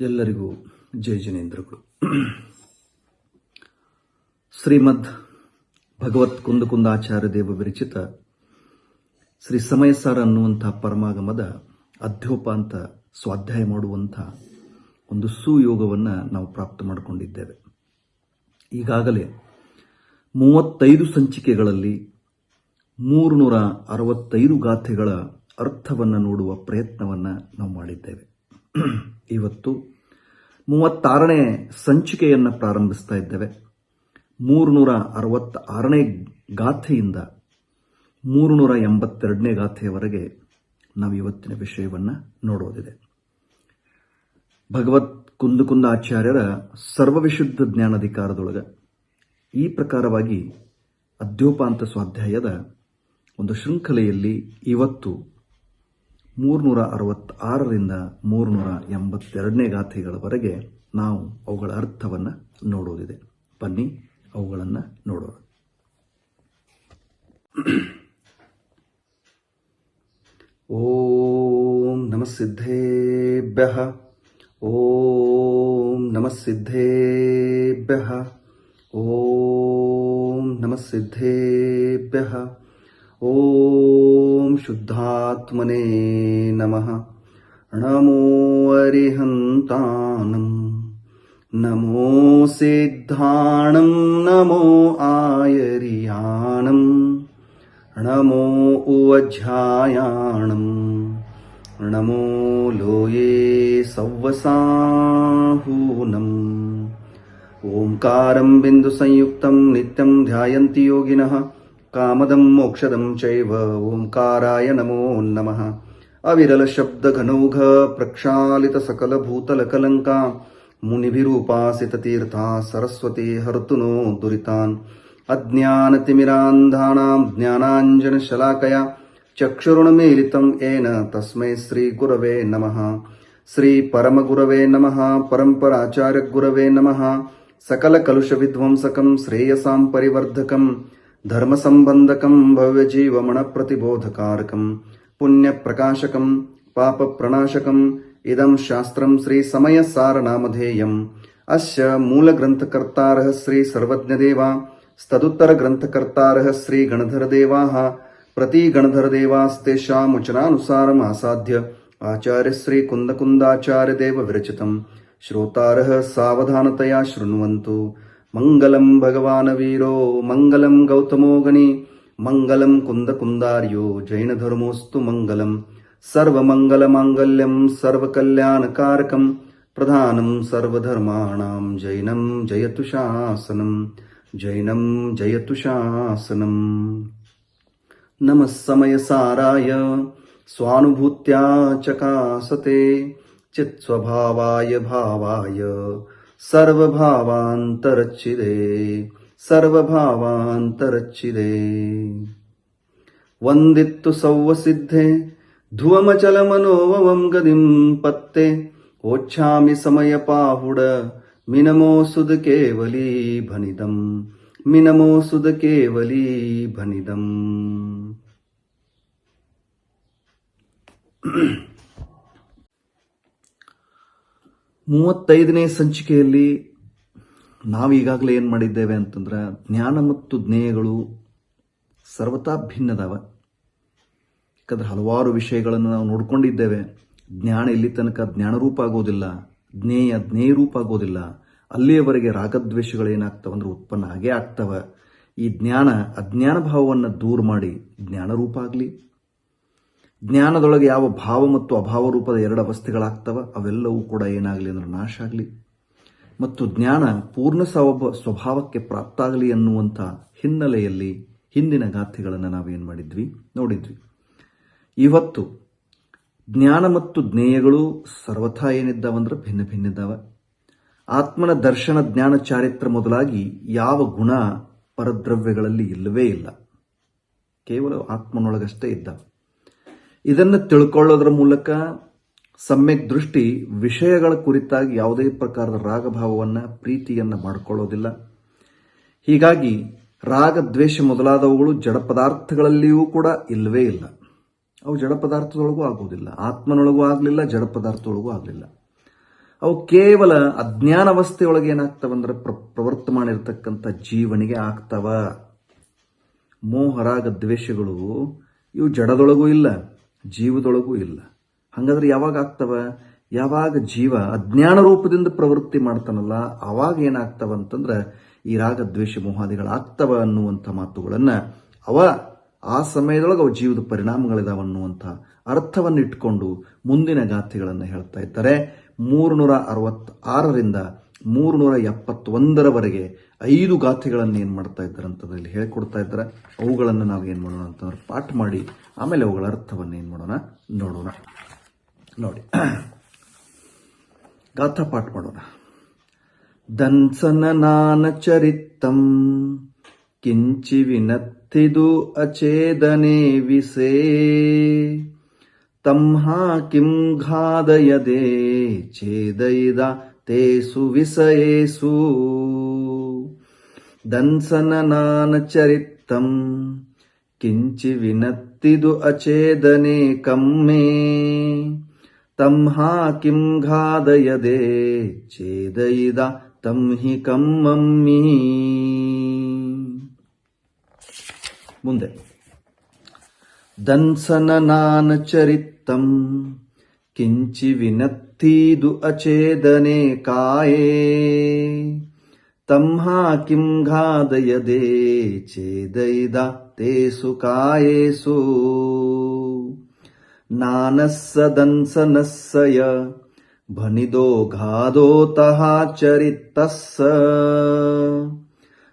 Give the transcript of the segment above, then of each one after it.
ಎಲ್ಲರಿಗೂ ಜೈ ಜಿನೇಂದ್ರಗಳು. ಶ್ರೀಮದ್ ಭಗವತ್ ಕುಂದಕುಂದಾಚಾರ್ಯ ದೇವ ವಿರಚಿತ ಶ್ರೀ ಸಮಯಸಾರ ಅನ್ನುವಂಥ ಪರಮಾಗಮದ ಅಧ್ಯೋಪಾಂತ ಸ್ವಾಧ್ಯಾಯ ಮಾಡುವಂಥ ಒಂದು ಸುಯೋಗವನ್ನು ನಾವು ಪ್ರಾಪ್ತ ಮಾಡಿಕೊಂಡಿದ್ದೇವೆ. ಈಗಾಗಲೇ 35 ಸಂಚಿಕೆಗಳಲ್ಲಿ 365 ಗಾಥೆಗಳ ಅರ್ಥವನ್ನು ನೋಡುವ ಪ್ರಯತ್ನವನ್ನು ನಾವು ಮಾಡಿದ್ದೇವೆ. ಇವತ್ತು 36ನೇ ಸಂಚಿಕೆಯನ್ನು ಪ್ರಾರಂಭಿಸ್ತಾ ಇದ್ದೇವೆ. 366ನೇ ಗಾಥೆಯಿಂದ 382ನೇ ಗಾಥೆಯವರೆಗೆ ನಾವು ಇವತ್ತಿನ ವಿಷಯವನ್ನು ನೋಡೋದಿದೆ. ಭಗವತ್ ಕುಂದಕುಂದಾಚಾರ್ಯರ ಸರ್ವವಿಶುದ್ಧ ಜ್ಞಾನಾಧಿಕಾರದೊಳಗೆ ಈ ಪ್ರಕಾರವಾಗಿ ಅಧ್ಯೋಪಾಂತ ಸ್ವಾಧ್ಯಾಯದ ಒಂದು ಶೃಂಖಲೆಯಲ್ಲಿ ಇವತ್ತು 366ರಿಂದ 382ನೇ ಗಾಥೆಗಳವರೆಗೆ ನಾವು ಅವುಗಳ ಅರ್ಥವನ್ನು ನೋಡೋದಿದೆ. ಬನ್ನಿ ಅವುಗಳನ್ನು ನೋಡೋಣ. ಓಂ ನಮಃ ಸಿದ್ಧೇಭ್ಯಃ. ಓಂ ನಮಃ ಸಿದ್ಧೇಭ್ಯಃ. ಓಂ ನಮಃ ಸಿದ್ಧೇಭ್ಯಃ. ಓಂ ಶುದ್ಧಾತ್ಮನೇ ನಮಃ. ನಮೋ ಅರಿಹಂತಾನಂ, ನಮೋ ಸಿದ್ಧಾಣಂ, ನಮೋ ಆಯರಿಯಾಣಂ, ನಮೋ ಉವಜ್ಜಾಯಾಣಂ, ನಮೋ ಲೋಯೇ ಸವ್ವಸಾಹೂನಂ. ಓಂಕಾರಂ ಬಿಂದು ಸಂಯುಕ್ತಂ ನಿತ್ಯಂ ಧ್ಯಾಯಂತಿ ಯೋಗಿನಃ ಕಾಮದಂ ಮೋಕ್ಷದಂ ಚೈವ. ಓಂಕಾರಾಯ ನಮೋ ನಮಃ. ಅವಿರಲ ಶಬ್ದ ಘನೌಘ ಪ್ರಕ್ಷಾಲಿತ ಸಕಲ ಭೂತಲ ಕಲಂಕ ಮುನಿಭಿರೂಪಾಸಿತ ತೀರ್ಥ ಸರಸ್ವತಿ ಹರತು ನೋ ದುರಿತಾನ್. ಅಜ್ಞಾನತಿಮಿರಾಂಧಾನಾಂ ಜ್ಞಾನಾಂಜನ ಶಲಾಕಯ ಚಕ್ಷುರುಣಮೀಲಿತಂ ಏನ ತಸ್ಮೈ ಶ್ರೀ ಗುರವೇ ನಮಃ. ಶ್ರೀ ಪರಮಗುರವೇ ನಮಃ. ಪರಂಪರಾಚಾರ್ಯ ಗುರವೇ ನಮಃ. ಸಕಲ ಕಲುಷ ವಿಧ್ವಂಸಕಂ ಶ್ರೇಯಸಾಂ ಪರಿವರ್ಧಕಂ ಧರ್ಮ ಸಂಬಂಧಕಂ ಭವ್ಯ ಜೀವಮಣ ಪ್ರತಿಬೋಧಕಾರಕಂ ಪುಣ್ಯ ಪ್ರಕಾಶಕಂ ಪಾಪ ಪ್ರಣಾಶಕಂ ಇದಂ ಶಾಸ್ತ್ರಂ ಶ್ರೀ ಸಮಯಸಾರ ನಾಮಧೇಯಂ. ಅಸ್ಯ ಮೂಲ ಗ್ರಂಥಕರ್ತಾರಃ ಶ್ರೀ ಸರ್ವಜ್ಞದೇವ ಸ್ತದುತ್ತರ ಗ್ರಂಥಕರ್ತಾರಃ ಶ್ರೀ ಗಣಧರದೇವಾಃ. ಪ್ರತಿ ಗಣಧರದೇವಾಸ್ತೇಷಾಂ ವಚನಾನುಸಾರಂ ಆಸಾದ್ಯ ಆಚಾರ್ಯ ಶ್ರೀ ಕುಂದಕುಂದಾಚಾರ್ಯ ದೇವ ವಿರಚಿತಂ ಶ್ರೋತಾರಃ ಸಾವಧಾನತಯಾ ಶೃಣ್ವಂತು. ಮಂಗಲಂ ಭಗವಾನ್ ವೀರೋ ಮಂಗಲಂ ಗೌತಮೋ ಗಣಿ ಮಂಗಲಂ ಕುಂದಕುಂದಾರ್ಯೋ ಜೈನ ಧರ್ಮೋಸ್ತು ಮಂಗಲಂ. ಸರ್ವಮಂಗಲ ಮಾಂಗಲ್ಯಂ ಸರ್ವಕಲ್ಯಾಣಕಾರಕಂ ಪ್ರಧಾನಂ ಸರ್ವಧರ್ಮಾಣಾಂ ಜೈನಂ ಜಯತು ಶಾಸನಂ. ಜೈನಂ ಜಯತು ಶಾಸನಂ. ನಮಃ ಸಮಯಸಾರಾಯ ಸ್ವಾನುಭೂತ್ಯಾ ಚಕಾಸತೆ ಚಿತ್ಸ್ವಭಾವಾಯ ಭಾವಾಯ ಸರ್ವಭಾವಾಂತರಚ್ಛಿದೆ ಸರ್ವಭಾವಾಂತರಚ್ಛಿದೆ. ವಂದಿತ್ತು ಸೌವಸಿದ್ಧೆ ಧುವಮಚಲ ಮನೋವಂ ಗದಿಂ ಪತ್ತೆ. ಓಚ್ಛಾಮಿ ಸಮಯ ಪಾಹುಡ ಮಿನಮೋ ಸುದ ಕೇವಲೀ ಭನಿದಂ. ಮಿನಮೋ ಸುದ ಕೇವಲೀ ಭನಿದಂ. 35ನೇ ಸಂಚಿಕೆಯಲ್ಲಿ ನಾವೀಗಾಗಲೇ ಏನು ಮಾಡಿದ್ದೇವೆ ಅಂತಂದ್ರೆ, ಜ್ಞಾನ ಮತ್ತು ಜ್ಞೇಯಗಳು ಸರ್ವತಾ ಭಿನ್ನದವ. ಯಾಕಂದ್ರೆ ಹಲವಾರು ವಿಷಯಗಳನ್ನು ನಾವು ನೋಡ್ಕೊಂಡಿದ್ದೇವೆ. ಜ್ಞಾನ ಇಲ್ಲಿ ತನಕ ಜ್ಞಾನರೂಪ ಆಗೋದಿಲ್ಲ, ಜ್ಞೇಯ ಜ್ಞೇಯರೂಪ ಆಗೋದಿಲ್ಲ. ಅಲ್ಲಿಯವರೆಗೆ ರಾಗದ್ವೇಷಗಳೇನಾಗ್ತವೆ ಅಂದ್ರೆ ಉತ್ಪನ್ನ ಆಗೇ ಆಗ್ತವ. ಈ ಜ್ಞಾನ ಅಜ್ಞಾನ ಭಾವವನ್ನು ದೂರ ಮಾಡಿ ಜ್ಞಾನರೂಪ ಆಗಲಿ. ಜ್ಞಾನದೊಳಗೆ ಯಾವ ಭಾವ ಮತ್ತು ಅಭಾವ ರೂಪದ 2 ಅವಸ್ಥೆಗಳಾಗ್ತವ ಅವೆಲ್ಲವೂ ಕೂಡ ಏನಾಗಲಿ ಅಂದ್ರೆ ನಾಶ ಆಗಲಿ. ಮತ್ತು ಜ್ಞಾನ ಪೂರ್ಣ ಸ್ವಭಾವಕ್ಕೆ ಪ್ರಾಪ್ತ ಆಗಲಿ ಅನ್ನುವಂಥ ಹಿನ್ನೆಲೆಯಲ್ಲಿ ಹಿಂದಿನ ಗಾಥೆಗಳನ್ನು ನಾವೇನು ಮಾಡಿದ್ವಿ ನೋಡಿದ್ವಿ. ಇವತ್ತು ಜ್ಞಾನ ಮತ್ತು ಜ್ಞೇಯಗಳು ಸರ್ವಥಾ ಏನಿದ್ದಾವಂದ್ರೆ ಭಿನ್ನ ಭಿನ್ನ ಇದ್ದಾವ. ಆತ್ಮನ ದರ್ಶನ ಜ್ಞಾನ ಚಾರಿತ್ರ ಮೊದಲಾಗಿ ಯಾವ ಗುಣ ಪರದ್ರವ್ಯಗಳಲ್ಲಿ ಇಲ್ಲವೇ ಇಲ್ಲ, ಕೇವಲ ಆತ್ಮನೊಳಗಷ್ಟೇ ಇದ್ದಾವೆ. ಇದನ್ನು ತಿಳ್ಕೊಳ್ಳೋದ್ರ ಮೂಲಕ ಸಮ್ಯಕ್ ದೃಷ್ಟಿ ವಿಷಯಗಳ ಕುರಿತಾಗಿ ಯಾವುದೇ ಪ್ರಕಾರದ ರಾಗಭಾವವನ್ನು ಪ್ರೀತಿಯನ್ನು ಮಾಡಿಕೊಳ್ಳೋದಿಲ್ಲ. ಹೀಗಾಗಿ ರಾಗ ದ್ವೇಷ ಮೊದಲಾದವುಗಳು ಜಡ ಪದಾರ್ಥಗಳಲ್ಲಿಯೂ ಕೂಡ ಇಲ್ಲವೇ ಇಲ್ಲ. ಅವು ಜಡ ಪದಾರ್ಥದೊಳಗೂ ಆಗುವುದಿಲ್ಲ, ಆತ್ಮನೊಳಗೂ ಆಗಲಿಲ್ಲ, ಜಡ ಪದಾರ್ಥದೊಳಗೂ ಆಗಲಿಲ್ಲ. ಅವು ಕೇವಲ ಅಜ್ಞಾನವಸ್ಥೆಯೊಳಗೆ ಏನಾಗ್ತವಂದ್ರೆ ಪ್ರವರ್ತಮಾನ ಇರತಕ್ಕಂಥ ಜೀವನಿಗೆ ಆಗ್ತವ. ಮೋಹರಾಗ ದ್ವೇಷಗಳು ಇವು ಜಡದೊಳಗೂ ಇಲ್ಲ, ಜೀವದೊಳಗೂ ಇಲ್ಲ. ಹಾಗಾದ್ರೆ ಯಾವಾಗ ಆಗ್ತವ? ಯಾವಾಗ ಜೀವ ಅಜ್ಞಾನ ರೂಪದಿಂದ ಪ್ರವೃತ್ತಿ ಮಾಡ್ತಾನಲ್ಲ, ಅವಾಗ ಏನಾಗ್ತವ ಅಂತಂದ್ರೆ ಈ ರಾಗ ದ್ವೇಷ ಮೋಹಾದಿಗಳಾಗ್ತವ ಅನ್ನುವಂಥ ಮಾತುಗಳನ್ನ ಆ ಸಮಯದೊಳಗೆ ಅವು ಜೀವದ ಪರಿಣಾಮಗಳಿದಾವ ಅನ್ನುವಂಥ ಅರ್ಥವನ್ನು ಇಟ್ಕೊಂಡು ಮುಂದಿನ ಗಾಥೆಗಳನ್ನು ಹೇಳ್ತಾ ಇದ್ದಾರೆ. 366ರಿಂದ 371ರವರೆಗೆ 5 ಗಾಥೆಗಳನ್ನು ಏನು ಮಾಡ್ತಾ ಇದ್ದಾರೆ ಅಂತಂದ್ರೆ ಹೇಳ್ಕೊಡ್ತಾ ಇದ್ದಾರೆ. ಅವುಗಳನ್ನು ನಾವು ಏನು ಮಾಡೋಣ ಅಂತಂದ್ರೆ ಪಾಠ ಮಾಡಿ ಆಮೇಲೆ ಅವುಗಳ ಅರ್ಥವನ್ನು ಏನು ಮಾಡೋಣ ನೋಡೋಣ. ನೋಡಿ, ಗಾಥಾ ಪಾಠ ಮಾಡೋಣ. ದನ್ಸನ ನಾನ ಚರಿತ್ತಂ ಕಿಂಚಿ ವಿನತ್ತಿದು ಅಚೇದನೆ ವಿಸೇ ತಮ್ಹಾ ಕಿಂ ಘಾದಯದೆ ಛೇದಯಿದ ತೇಸು ವಿಸಯೇಸು. ದನ್ಸನ ನಾನ ಚರಿತ್ತಂ ಕಿಂಚಿ ವಿನತ್ತಿದು ಅಚೇದನೆ ಕಮ್ಮೆ ತಮ್ಹಾ ಕಿಂ ಘಾದಯದೆ ಛೇದಯಿದ ತಮ್ಹಿ ಕಮ್ಮಮ್ಮಿ. ಮುಂದೆ ದನ್ಸನ ನಾನ ಚರಿತ್ತಂ ಕಿಂಚಿ ವಿನತ್ತೀದು ಅಚೇದನೆ ಕಾಯೇ ತಮ್ಹಾ ಕಿಂ ಘಾದಯದೆ ಛೇದಯಿದ ತೇಸು ಕಾಯೇಸು. ನಾನಸ್ಸ ದನ್ಸನಸ್ಸಯ ಭನಿದೋ ಘಾದೋತಃ ಚರಿತ್ತಸ್ಸ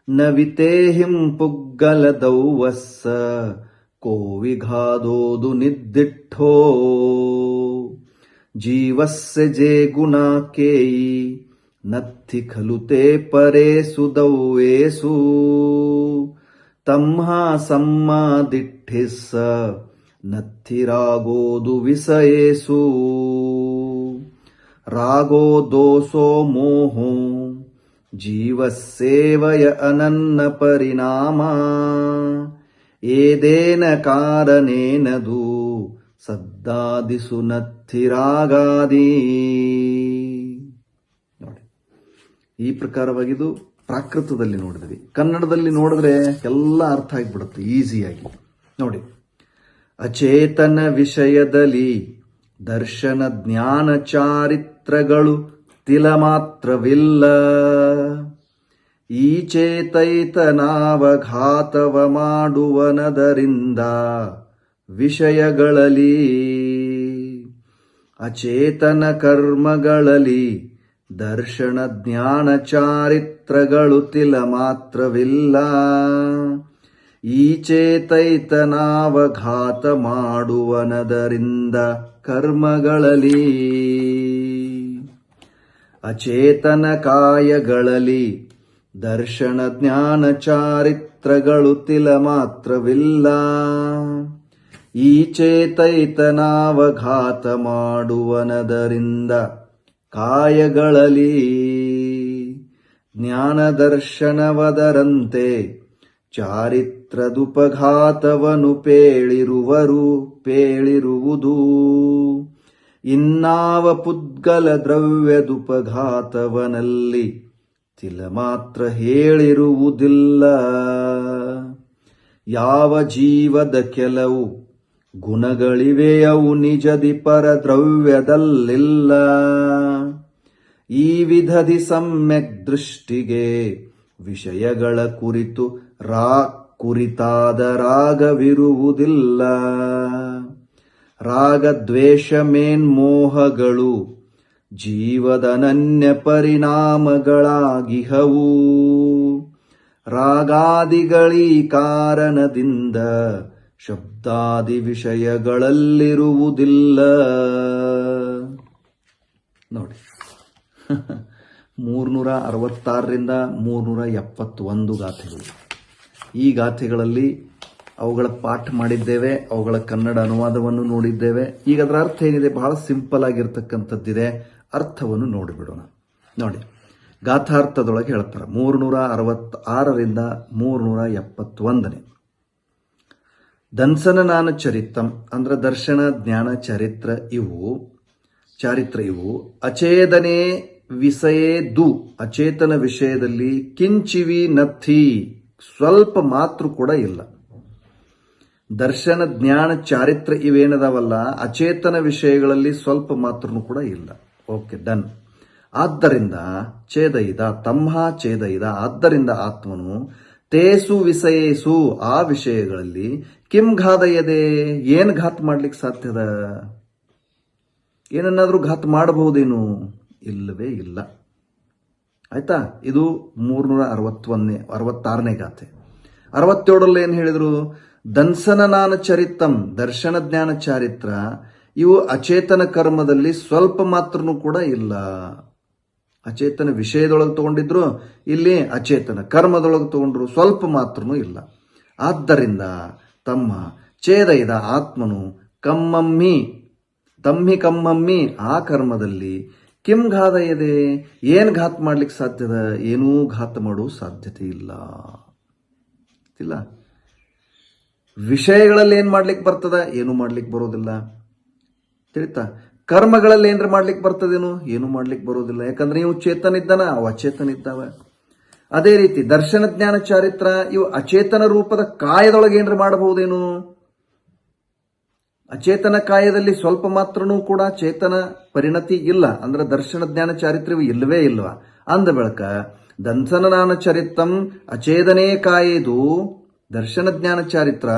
ನ ವಿತೇಹಿಂ ಪುಗ್ಗಲದೌವಸ್ಸ ಕೋ ವಿಘಾದೋದು ನಿದ್ದಿಠೋ. ಜೀವಸ್ಯ ಜೇ ಗುಣಾಕೇಯಿ ನತ್ಥಿ ಖಲು ತೇ ಪರೇಸು ದೌವೇಸು ತಮ್ಹಾ ಸಮ್ಮಾದಿಠಿಸ್ಸ ನತ್ಥಿ ರಾಗೋದು ವಿಸಯೇಸು. ರಾಗೋ ದೋಸೋ ಮೋಹೋ ಜೀವಸ್ಸೇವಯ ಅನನ್ನ ಪರಿಣಾಮ ಏದೇನ ಕಾರಣೇನದು ಸದ್ದಾದಿಸು ನತ್ಥಿ ರಾಗಾದಿ. ನೋಡಿ, ಈ ಪ್ರಕಾರವಾಗಿದು ಪ್ರಾಕೃತದಲ್ಲಿ ನೋಡಿದ್ವಿ. ಕನ್ನಡದಲ್ಲಿ ನೋಡಿದ್ರೆ ಎಲ್ಲ ಅರ್ಥ ಆಗಿಬಿಡುತ್ತೆ ಈಸಿಯಾಗಿ. ನೋಡಿ, ಅಚೇತನ ವಿಷಯದಲ್ಲಿ ದರ್ಶನ ಜ್ಞಾನ ಚಾರಿತ್ರಗಳು ತಿಲ ಮಾತ್ರವಿಲ್ಲ. ಈ ಚೇತೈತನಾವಘಾತವ ಮಾಡುವನದರಿಂದ ವಿಷಯಗಳಲ್ಲಿ ಅಚೇತನ ಕರ್ಮಗಳಲ್ಲಿ ದರ್ಶನ ಜ್ಞಾನ ಚಾರಿತ್ರಗಳು ತಿಲ ಮಾತ್ರವಿಲ್ಲ. ಈ ಚೇತೈತನಾವಘಾತ ಮಾಡುವನದರಿಂದ ಕರ್ಮಗಳಲ್ಲಿ ಅಚೇತನ ಕಾಯಗಳಲ್ಲಿ ದರ್ಶನ ಜ್ಞಾನ ಚಾರಿತ್ರಗಳು ತಿಲ ಮಾತ್ರವಿಲ್ಲ. ಈ ಚೇತೈತನಾವಘಾತ ಮಾಡುವನದರಿಂದ ಕಾಯಗಳಲ್ಲಿ ಜ್ಞಾನದರ್ಶನವದರಂತೆ ಚಾರಿತ್ರದುಪಘಾತವನು ಪೇಳಿರುವುದು. ಇನ್ನಾವ ಪುದ್ಗಲ ದ್ರವ್ಯದುಪಘಾತವನಲ್ಲಿ ತಿಲ ಮಾತ್ರ ಹೇಳಿರುವುದಿಲ್ಲ. ಯಾವ ಜೀವದ ಕೆಲವು ಗುಣಗಳಿವೆಯವು ನಿಜದಿ ಪರದ್ರವ್ಯದಲ್ಲಿಲ್ಲ. ಈ ವಿಧದಿ ಸಮ್ಯಕ್ ದೃಷ್ಟಿಗೆ ವಿಷಯಗಳ ಕುರಿತಾದ ರಾಗವಿರುವುದಿಲ್ಲ. ರಾಗದ್ವೇಷ ಮೇನ್ಮೋಹಗಳು ಜೀವದನನ್ಯ ಪರಿಣಾಮಗಳಾಗಿಹವು. ರಾಗಾದಿಗಳೀ ಕಾರಣದಿಂದ ಶಬ್ದಾದಿ ವಿಷಯಗಳಲ್ಲಿರುವುದಿಲ್ಲ. ನೋಡಿ, 366ರಿಂದ 371 ಗಾಥೆಗಳು. ಈ ಗಾಥೆಗಳಲ್ಲಿ ಅವುಗಳ ಪಾಠ ಮಾಡಿದ್ದೇವೆ, ಅವುಗಳ ಕನ್ನಡ ಅನುವಾದವನ್ನು ನೋಡಿದ್ದೇವೆ. ಈಗ ಅದರ ಅರ್ಥ ಏನಿದೆ, ಬಹಳ ಸಿಂಪಲ್ ಆಗಿರ್ತಕ್ಕಂಥದ್ದಿದೆ. ಅರ್ಥವನ್ನು ನೋಡಿಬಿಡೋಣ. ನೋಡಿ, ಗಾಥಾರ್ಥದೊಳಗೆ ಹೇಳ್ತಾರೆ 366ರಿಂದ 371. ದನ್ಸನ ನಾನ ಚರಿತಂ ಅಂದ್ರೆ ದರ್ಶನ ಜ್ಞಾನ ಚರಿತ್ರ ಇವು ಚಾರಿತ್ರ ಇವು ಅಚೇತನೆ ವಿಷಯೇ ದು ಅಚೇತನ ವಿಷಯದಲ್ಲಿ ಕಿಂಚಿವಿ ನಥಿ ಸ್ವಲ್ಪ ಮಾತ್ರ ಕೂಡ ಇಲ್ಲ. ದರ್ಶನ ಜ್ಞಾನ ಚಾರಿತ್ರ ಇವೇನದಾವಲ್ಲ ಅಚೇತನ ವಿಷಯಗಳಲ್ಲಿ ಸ್ವಲ್ಪ ಮಾತ್ರನೂ ಕೂಡ ಇಲ್ಲ. Okay, done. ಆದ್ದರಿಂದ ಛೇದಯಿದ ತಮ್ಮ ಛೇದಯಿದ ಆದ್ದರಿಂದ ಆತ್ಮನು ತೇಸು ವಿಷಯೇಸು ಆ ವಿಷಯಗಳಲ್ಲಿ ಕಿಂ ಘಾದಯದೆ ಏನ್ ಘಾತ್ ಮಾಡ್ಲಿಕ್ಕೆ ಸಾಧ್ಯದ? ಏನನ್ನಾದ್ರೂ ಘಾತ್ ಮಾಡಬಹುದೇನು? ಇಲ್ಲವೇ ಇಲ್ಲ. ಆಯ್ತಾ? ಇದು 366ನೇ ಗಾಥೆ. 67ರಲ್ಲಿ ಏನ್ ಹೇಳಿದ್ರು? ದನ್ಸನನಾನ ಚರಿತಂ ದರ್ಶನ ಜ್ಞಾನ ಚಾರಿತ್ರ ಇವು ಅಚೇತನ ಕರ್ಮದಲ್ಲಿ ಸ್ವಲ್ಪ ಮಾತ್ರನೂ ಕೂಡ ಇಲ್ಲ. ಅಚೇತನ ವಿಷಯದೊಳಗೆ ತಗೊಂಡಿದ್ರು, ಇಲ್ಲಿ ಅಚೇತನ ಕರ್ಮದೊಳಗೆ ತಗೊಂಡ್ರು, ಸ್ವಲ್ಪ ಮಾತ್ರನೂ ಇಲ್ಲ. ಆದ್ದರಿಂದ ತಮ್ಮ ಛೇದಯಿದ ಆತ್ಮನು ಕಮ್ಮಮ್ಮಿ ತಮ್ಮಿ ಕಮ್ಮಮ್ಮಿ ಆ ಕರ್ಮದಲ್ಲಿ ಕಿಂ ಘಾದಯದೆ ಏನ್ ಘಾತ್ ಮಾಡ್ಲಿಕ್ಕೆ ಸಾಧ್ಯದ? ಏನೂ ಘಾತ ಮಾಡೋ ಸಾಧ್ಯತೆ ಇಲ್ಲ. ವಿಷಯಗಳಲ್ಲಿ ಏನ್ ಮಾಡ್ಲಿಕ್ಕೆ ಬರ್ತದ? ಏನು ಮಾಡ್ಲಿಕ್ಕೆ ಬರೋದಿಲ್ಲ. ತಿಳಿತಾ? ಕರ್ಮಗಳಲ್ಲಿ ಏನ್ರ ಮಾಡ್ಲಿಕ್ಕೆ ಬರ್ತದೇನು? ಏನು ಮಾಡ್ಲಿಕ್ಕೆ ಬರೋದಿಲ್ಲ. ಯಾಕಂದ್ರೆ ಇವು ಚೇತನ ಇದ್ದಾನ, ಅವು ಅಚೇತನ ಇದ್ದಾವ. ಅದೇ ರೀತಿ ದರ್ಶನ ಜ್ಞಾನ ಚಾರಿತ್ರ ಇವು ಅಚೇತನ ರೂಪದ ಕಾಯದೊಳಗೆ ಏನ್ರ ಮಾಡಬಹುದೇನು? ಅಚೇತನ ಕಾಯದಲ್ಲಿ ಸ್ವಲ್ಪ ಮಾತ್ರನೂ ಕೂಡ ಚೇತನ ಪರಿಣತಿ ಇಲ್ಲ. ಅಂದ್ರೆ ದರ್ಶನ ಜ್ಞಾನ ಚಾರಿತ್ರವು ಇಲ್ಲವೇ ಇಲ್ವಾ? ಅಂದ ಬೆಳಕ ದರ್ಶನನಾನ ಚರಿತಂ ಅಚೇತನೇ ಕಾಯದು ದರ್ಶನ ಜ್ಞಾನ ಚಾರಿತ್ರ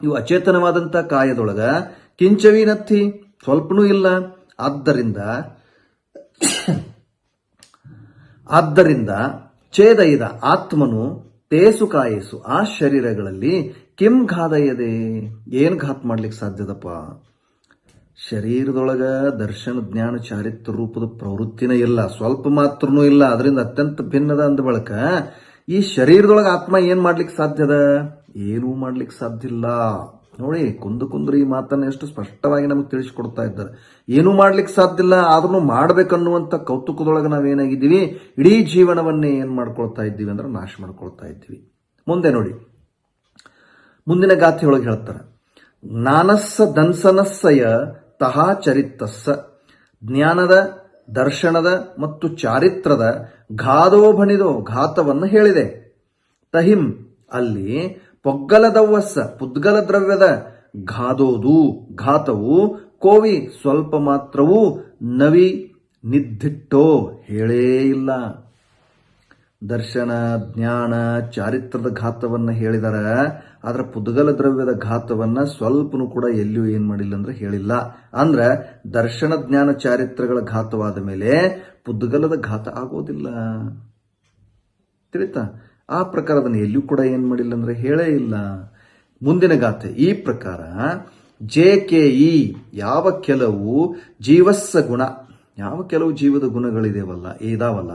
ಇವು ಅಚೇತನವಾದಂಥ ಕಾಯದೊಳಗ ಕಿಂಚವಿನತ್ತಿ ಸ್ವಲ್ಪನೂ ಇಲ್ಲ. ಆದ್ದರಿಂದ ಛೇದಯಿದ ಆತ್ಮನು ತೇಸು ಕಾಯೇಸು ಆ ಶರೀರಗಳಲ್ಲಿ ಕಿಂ ಘಾದಯದೆ ಏನ್ ಘಾತ್ ಮಾಡ್ಲಿಕ್ಕೆ ಸಾಧ್ಯದಪ್ಪ? ಶರೀರದೊಳಗ ದರ್ಶನ ಜ್ಞಾನ ಚಾರಿತ್ರ ರೂಪದ ಪ್ರವೃತ್ತಿನೇ ಇಲ್ಲ, ಸ್ವಲ್ಪ ಮಾತ್ರನೂ ಇಲ್ಲ. ಅದರಿಂದ ಅತ್ಯಂತ ಭಿನ್ನದ ಅಂದ ಬಳಕ ಈ ಶರೀರದೊಳಗೆ ಆತ್ಮ ಏನ್ ಮಾಡ್ಲಿಕ್ಕೆ ಸಾಧ್ಯದ? ಏನೂ ಮಾಡ್ಲಿಕ್ಕೆ ಸಾಧ್ಯ ಇಲ್ಲ. ನೋಡಿ, ಕುಂದ್ರು ಈ ಮಾತನ್ನ ಎಷ್ಟು ಸ್ಪಷ್ಟವಾಗಿ ನಮಗೆ ತಿಳಿಸಿಕೊಡ್ತಾ ಇದ್ದಾರೆ. ಏನೂ ಮಾಡ್ಲಿಕ್ಕೆ ಸಾಧ್ಯ ಇಲ್ಲ, ಆದ್ರೂ ಮಾಡ್ಬೇಕನ್ನುವಂತ ಕೌತುಕದೊಳಗೆ ನಾವೇನಾಗಿದ್ದೀವಿ? ಇಡೀ ಜೀವನವನ್ನೇ ಏನ್ ಮಾಡ್ಕೊಳ್ತಾ ಇದ್ದೀವಿ ಅಂದ್ರೆ ನಾಶ ಮಾಡ್ಕೊಳ್ತಾ ಇದ್ದೀವಿ. ಮುಂದೆ ನೋಡಿ, ಮುಂದಿನ ಗಾಥೆಯೊಳಗೆ ಹೇಳ್ತಾರೆ, ಜ್ಞಾನಸ್ಸ ದನ್ಸನಸ್ಸಯ ತಹ ಚರಿತಸ್ಸ ಜ್ಞಾನದ ದರ್ಶನದ ಮತ್ತು ಚಾರಿತ್ರದ ಘಾದೋಭಣಿದೋ ಘಾತವನ್ನು ಹೇಳಿದೆ. ತಹಿಂ ಅಲ್ಲಿ ಪೊಗ್ಗಲದವ್ವಸ್ಸ ಪುದ್ಗಲ ದ್ರವ್ಯದ ಘಾತವು ಕೋವಿ ಸ್ವಲ್ಪ ಮಾತ್ರವೂ ನವಿ ನಿದ್ದಿಟ್ಟೋ ಹೇಳೇ ಇಲ್ಲ. ದರ್ಶನ ಜ್ಞಾನ ಚಾರಿತ್ರದ ಘಾತವನ್ನ ಹೇಳಿದಾರ, ಆದ್ರೆ ಪುದ್ಗಲ ದ್ರವ್ಯದ ಘಾತವನ್ನ ಸ್ವಲ್ಪನೂ ಕೂಡ ಎಲ್ಲಿಯೂ ಏನ್ ಮಾಡಿಲ್ಲ ಅಂದ್ರೆ ಹೇಳಿಲ್ಲ. ಅಂದ್ರ ದರ್ಶನ ಜ್ಞಾನ ಚಾರಿತ್ರಗಳ ಘಾತವಾದ ಮೇಲೆ ಪುದ್ಗಲದ ಘಾತ ಆಗೋದಿಲ್ಲ. ತಿಳಿತಾ? ಆ ಪ್ರಕಾರ ಅದನ್ನು ಎಲ್ಲಿಯೂ ಕೂಡ ಏನ್ ಮಾಡಿಲ್ಲ ಅಂದ್ರೆ ಹೇಳೇ ಇಲ್ಲ. ಮುಂದಿನ ಗಾಥೆ ಈ ಪ್ರಕಾರ JKE ಯಾವ ಕೆಲವು ಜೀವಸ್ಸ ಗುಣ ಯಾವ ಕೆಲವು ಜೀವದ ಗುಣಗಳಿದೇವಲ್ಲ ಇದಾವಲ್ಲ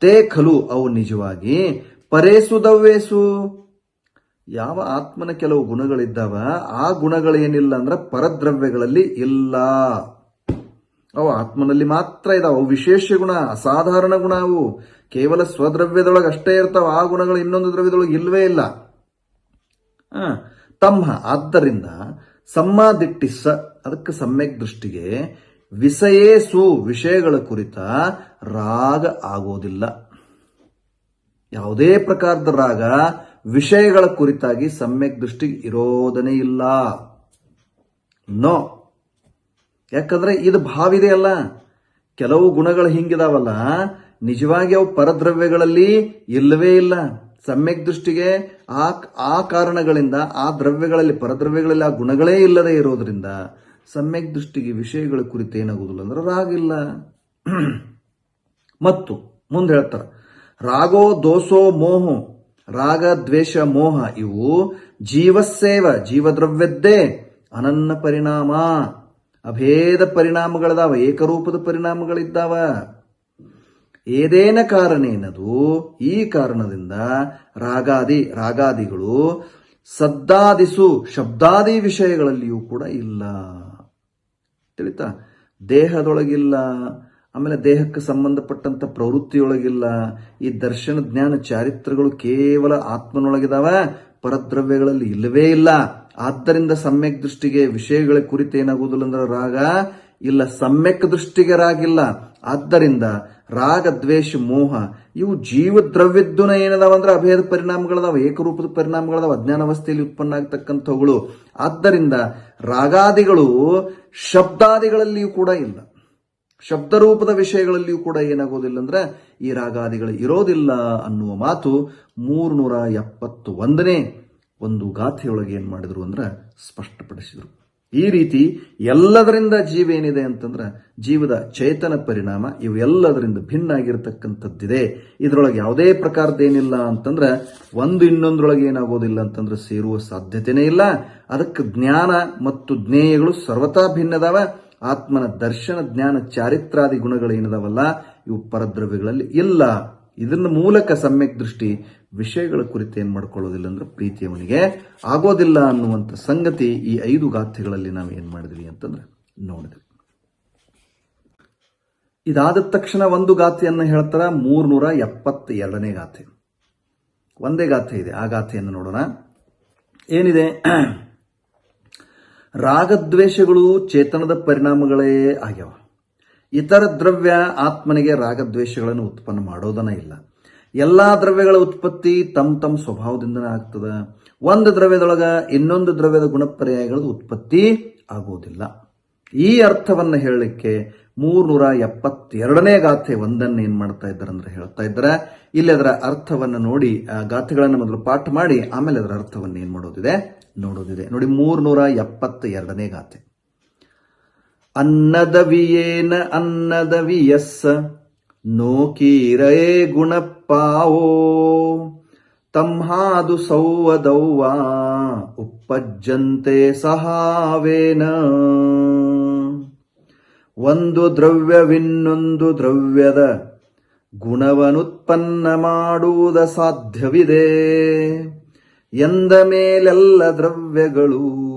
ತೇ ಖಲು ಅವು ನಿಜವಾಗಿ ಪರೇಸುದವ್ವೇಸು ಯಾವ ಆತ್ಮನ ಕೆಲವು ಗುಣಗಳಿದ್ದಾವ ಆ ಗುಣಗಳೇನಿಲ್ಲ ಅಂದ್ರೆ ಪರದ್ರವ್ಯಗಳಲ್ಲಿ ಇಲ್ಲ. ಅವು ಆತ್ಮನಲ್ಲಿ ಮಾತ್ರ ಇದಾವ. ಅವು ವಿಶೇಷ ಗುಣ, ಅಸಾಧಾರಣ ಗುಣ. ಅವು ಕೇವಲ ಸ್ವದ್ರವ್ಯದೊಳಗೆ ಅಷ್ಟೇ ಇರ್ತಾವ. ಆ ಗುಣಗಳು ಇನ್ನೊಂದು ದ್ರವ್ಯದೊಳಗೆ ಇಲ್ವೇ ಇಲ್ಲ. ತಮ್ಮ ಆದ್ದರಿಂದ ಸಮ್ಮಾದಿಟ್ಟಿಸ್ಸ ಅದಕ್ಕೆ ಸಮ್ಯಕ್ ದೃಷ್ಟಿಗೆ ವಿಷಯೇಸು ವಿಷಯಗಳ ಕುರಿತ ರಾಗ ಆಗೋದಿಲ್ಲ. ಯಾವುದೇ ಪ್ರಕಾರದ ರಾಗ ವಿಷಯಗಳ ಕುರಿತಾಗಿ ಸಮ್ಯಕ್ ದೃಷ್ಟಿಗೆ ಇರೋದನೇ ಇಲ್ಲ. ನೋ. ಯಾಕಂದ್ರೆ ಇದು ಭಾವಿದೆ ಅಲ್ಲ. ಕೆಲವು ಗುಣಗಳು ಹಿಂಗಿದಾವಲ್ಲ, ನಿಜವಾಗಿ ಅವು ಪರದ್ರವ್ಯಗಳಲ್ಲಿ ಇಲ್ಲವೇ ಇಲ್ಲ. ಸಮ್ಯಕ್ ದೃಷ್ಟಿಗೆ ಆ ಕಾರಣಗಳಿಂದ ಆ ದ್ರವ್ಯಗಳಲ್ಲಿ ಪರದ್ರವ್ಯಗಳಲ್ಲಿ ಆ ಗುಣಗಳೇ ಇಲ್ಲದೆ ಇರೋದ್ರಿಂದ ಸಮ್ಯಕ್ ದೃಷ್ಟಿಗೆ ವಿಷಯಗಳ ಕುರಿತು ಏನಾಗುವುದಿಲ್ಲ ಅಂದ್ರೆ ರಾಗ ಇಲ್ಲ. ಮತ್ತು ಮುಂದೆ ಹೇಳ್ತಾರೆ, ರಾಗೋ ದೋಷೋ ಮೋಹೋ ರಾಗ ದ್ವೇಷ ಮೋಹ ಇವು ಜೀವಸ್ಸೇವ ಜೀವದ್ರವ್ಯದ್ದೇ ಅನನ್ನ ಪರಿಣಾಮ ಅಭೇದ ಪರಿಣಾಮಗಳದಾವ, ಏಕರೂಪದ ಪರಿಣಾಮಗಳಿದ್ದಾವ. ಏದೇನ ಕಾರಣೇನದು ಈ ಕಾರಣದಿಂದ ರಾಗಾದಿಗಳು ಸದ್ದಾದಿಸು ಶಬ್ದಾದಿ ವಿಷಯಗಳಲ್ಲಿಯೂ ಕೂಡ ಇಲ್ಲ. ತಿಳಿತಾ? ದೇಹದೊಳಗಿಲ್ಲ, ಆಮೇಲೆ ದೇಹಕ್ಕೆ ಸಂಬಂಧಪಟ್ಟಂತ ಪ್ರವೃತ್ತಿಯೊಳಗಿಲ್ಲ. ಈ ದರ್ಶನ ಜ್ಞಾನ ಚಾರಿತ್ರಗಳು ಕೇವಲ ಆತ್ಮನೊಳಗಿದಾವ, ಪರದ್ರವ್ಯಗಳಲ್ಲಿ ಇಲ್ಲವೇ ಇಲ್ಲ. ಆದ್ದರಿಂದ ಸಮ್ಯಕ್ ದೃಷ್ಟಿಗೆ ವಿಷಯಗಳ ಕುರಿತು ಏನಾಗುವುದಿಲ್ಲ ಅಂದ್ರೆ ರಾಗ ಇಲ್ಲ ಸಮ್ಯಕ್ ದೃಷ್ಟಿಗರಾಗಿಲ್ಲ. ಆದ್ದರಿಂದ ರಾಗ ದ್ವೇಷ ಮೋಹ ಇವು ಜೀವದ್ರವ್ಯದ್ದುನ ಏನದಾವ ಅಂದ್ರೆ ಅಭೇದ ಪರಿಣಾಮಗಳದಾವ, ಏಕರೂಪದ ಪರಿಣಾಮಗಳದಾವ, ಅಜ್ಞಾನಾವಸ್ಥೆಯಲ್ಲಿ ಉತ್ಪನ್ನ ಆಗ್ತಕ್ಕಂಥವುಗಳು. ಆದ್ದರಿಂದ ರಾಗಾದಿಗಳು ಶಬ್ದಾದಿಗಳಲ್ಲಿಯೂ ಕೂಡ ಇಲ್ಲ, ಶಬ್ದರೂಪದ ವಿಷಯಗಳಲ್ಲಿಯೂ ಕೂಡ ಏನಾಗೋದಿಲ್ಲ ಅಂದ್ರೆ ಈ ರಾಗಾದಿಗಳು ಇರೋದಿಲ್ಲ ಅನ್ನುವ ಮಾತು 371ನೇ ಒಂದು ಗಾಥೆಯೊಳಗೆ ಏನ್ ಮಾಡಿದ್ರು ಅಂದ್ರೆ ಸ್ಪಷ್ಟಪಡಿಸಿದ್ರು. ಈ ರೀತಿ ಎಲ್ಲದರಿಂದ ಜೀವ ಏನಿದೆ ಅಂತಂದ್ರೆ ಜೀವದ ಚೇತನ ಪರಿಣಾಮ ಇವೆಲ್ಲದರಿಂದ ಭಿನ್ನ ಆಗಿರತಕ್ಕಂಥದ್ದಿದೆ. ಇದರೊಳಗೆ ಯಾವುದೇ ಪ್ರಕಾರದ್ದೇನಿಲ್ಲ ಅಂತಂದ್ರೆ ಒಂದು ಇನ್ನೊಂದರೊಳಗೆ ಏನಾಗೋದಿಲ್ಲ ಅಂತಂದ್ರೆ ಸೇರುವ ಸಾಧ್ಯತೆನೇ ಇಲ್ಲ. ಅದಕ್ಕೆ ಜ್ಞಾನ ಮತ್ತು ಜ್ಞೇಯಗಳು ಸರ್ವತಾ ಭಿನ್ನದಾವ. ಆತ್ಮನ ದರ್ಶನ ಜ್ಞಾನ ಚಾರಿತ್ರಾದಿ ಗುಣಗಳು ಏನದಾವಲ್ಲ ಇವು ಪರದ್ರವ್ಯಗಳಲ್ಲಿ ಇಲ್ಲ. ಇದನ್ನ ಮೂಲಕ ಸಮ್ಯಕ್ ದೃಷ್ಟಿ ವಿಷಯಗಳ ಕುರಿತು ಏನ್ ಮಾಡ್ಕೊಳ್ಳೋದಿಲ್ಲ ಅಂದ್ರೆ ಪ್ರೀತಿಯವನಿಗೆ ಆಗೋದಿಲ್ಲ ಅನ್ನುವಂಥ ಸಂಗತಿ ಈ 5 ಗಾಥೆಗಳಲ್ಲಿ ನಾವು ಏನ್ ಮಾಡಿದ್ವಿ ಅಂತಂದ್ರೆ ನೋಡಿದ್ವಿ. ಇದಾದ ತಕ್ಷಣ ಒಂದು ಗಾಥೆಯನ್ನು ಹೇಳ್ತಾರ, 372ನೇ ಗಾಥೆ. ಒಂದೇ ಗಾಥೆ ಇದೆ, ಆ ಗಾಥೆಯನ್ನು ನೋಡೋಣ. ಏನಿದೆ? ರಾಗದ್ವೇಷಗಳು ಚೇತನದ ಪರಿಣಾಮಗಳೇ ಆಗ್ಯಾವ. ಇತರ ದ್ರವ್ಯ ಆತ್ಮನಿಗೆ ರಾಗದ್ವೇಷಗಳನ್ನು ಉತ್ಪನ್ನ ಮಾಡೋದನ್ನ ಇಲ್ಲ. ಎಲ್ಲಾ ದ್ರವ್ಯಗಳ ಉತ್ಪತ್ತಿ ತಮ್ಮ ಸ್ವಭಾವದಿಂದನೇ ಆಗ್ತದ. ಒಂದು ದ್ರವ್ಯದೊಳಗ ಇನ್ನೊಂದು ದ್ರವ್ಯದ ಗುಣಪರ್ಯಾಯಗಳ ಉತ್ಪತ್ತಿ ಆಗೋದಿಲ್ಲ. ಈ ಅರ್ಥವನ್ನ ಹೇಳಲಿಕ್ಕೆ 372ನೇ ಗಾಥೆ ಒಂದನ್ನು ಏನ್ ಮಾಡ್ತಾ ಇದ್ದಾರೆ ಅಂದ್ರೆ ಹೇಳ್ತಾ ಇದ್ದಾರೆ. ಇಲ್ಲಿ ಅದರ ಅರ್ಥವನ್ನು ನೋಡಿ, ಆ ಗಾಥೆಗಳನ್ನು ಮೊದಲು ಪಾಠ ಮಾಡಿ ಆಮೇಲೆ ಅದರ ಅರ್ಥವನ್ನು ಏನ್ ಮಾಡೋದಿದೆ ನೋಡೋದಿದೆ. ನೋಡಿ 372ನೇ ಗಾಥೆ. ಅನ್ನದವಿಯೇನ ಅನ್ನದವಿಯಸ್ಸ ನೋಕೀರೇ ಗುಣಪ್ಪಾವೋ ತಂಹಾದು ಸೌವದೌವಾ ಉಪ್ಪಜ್ಜಂತೆ ಸಹಾವೇನ. ಒಂದು ದ್ರವ್ಯವಿನ್ನೊಂದು ದ್ರವ್ಯದ ಗುಣವನುತ್ಪನ್ನ ಮಾಡುವುದ ಸಾಧ್ಯವಿದೆ ಎಂದ ಮೇಲೆಲ್ಲ ದ್ರವ್ಯಗಳು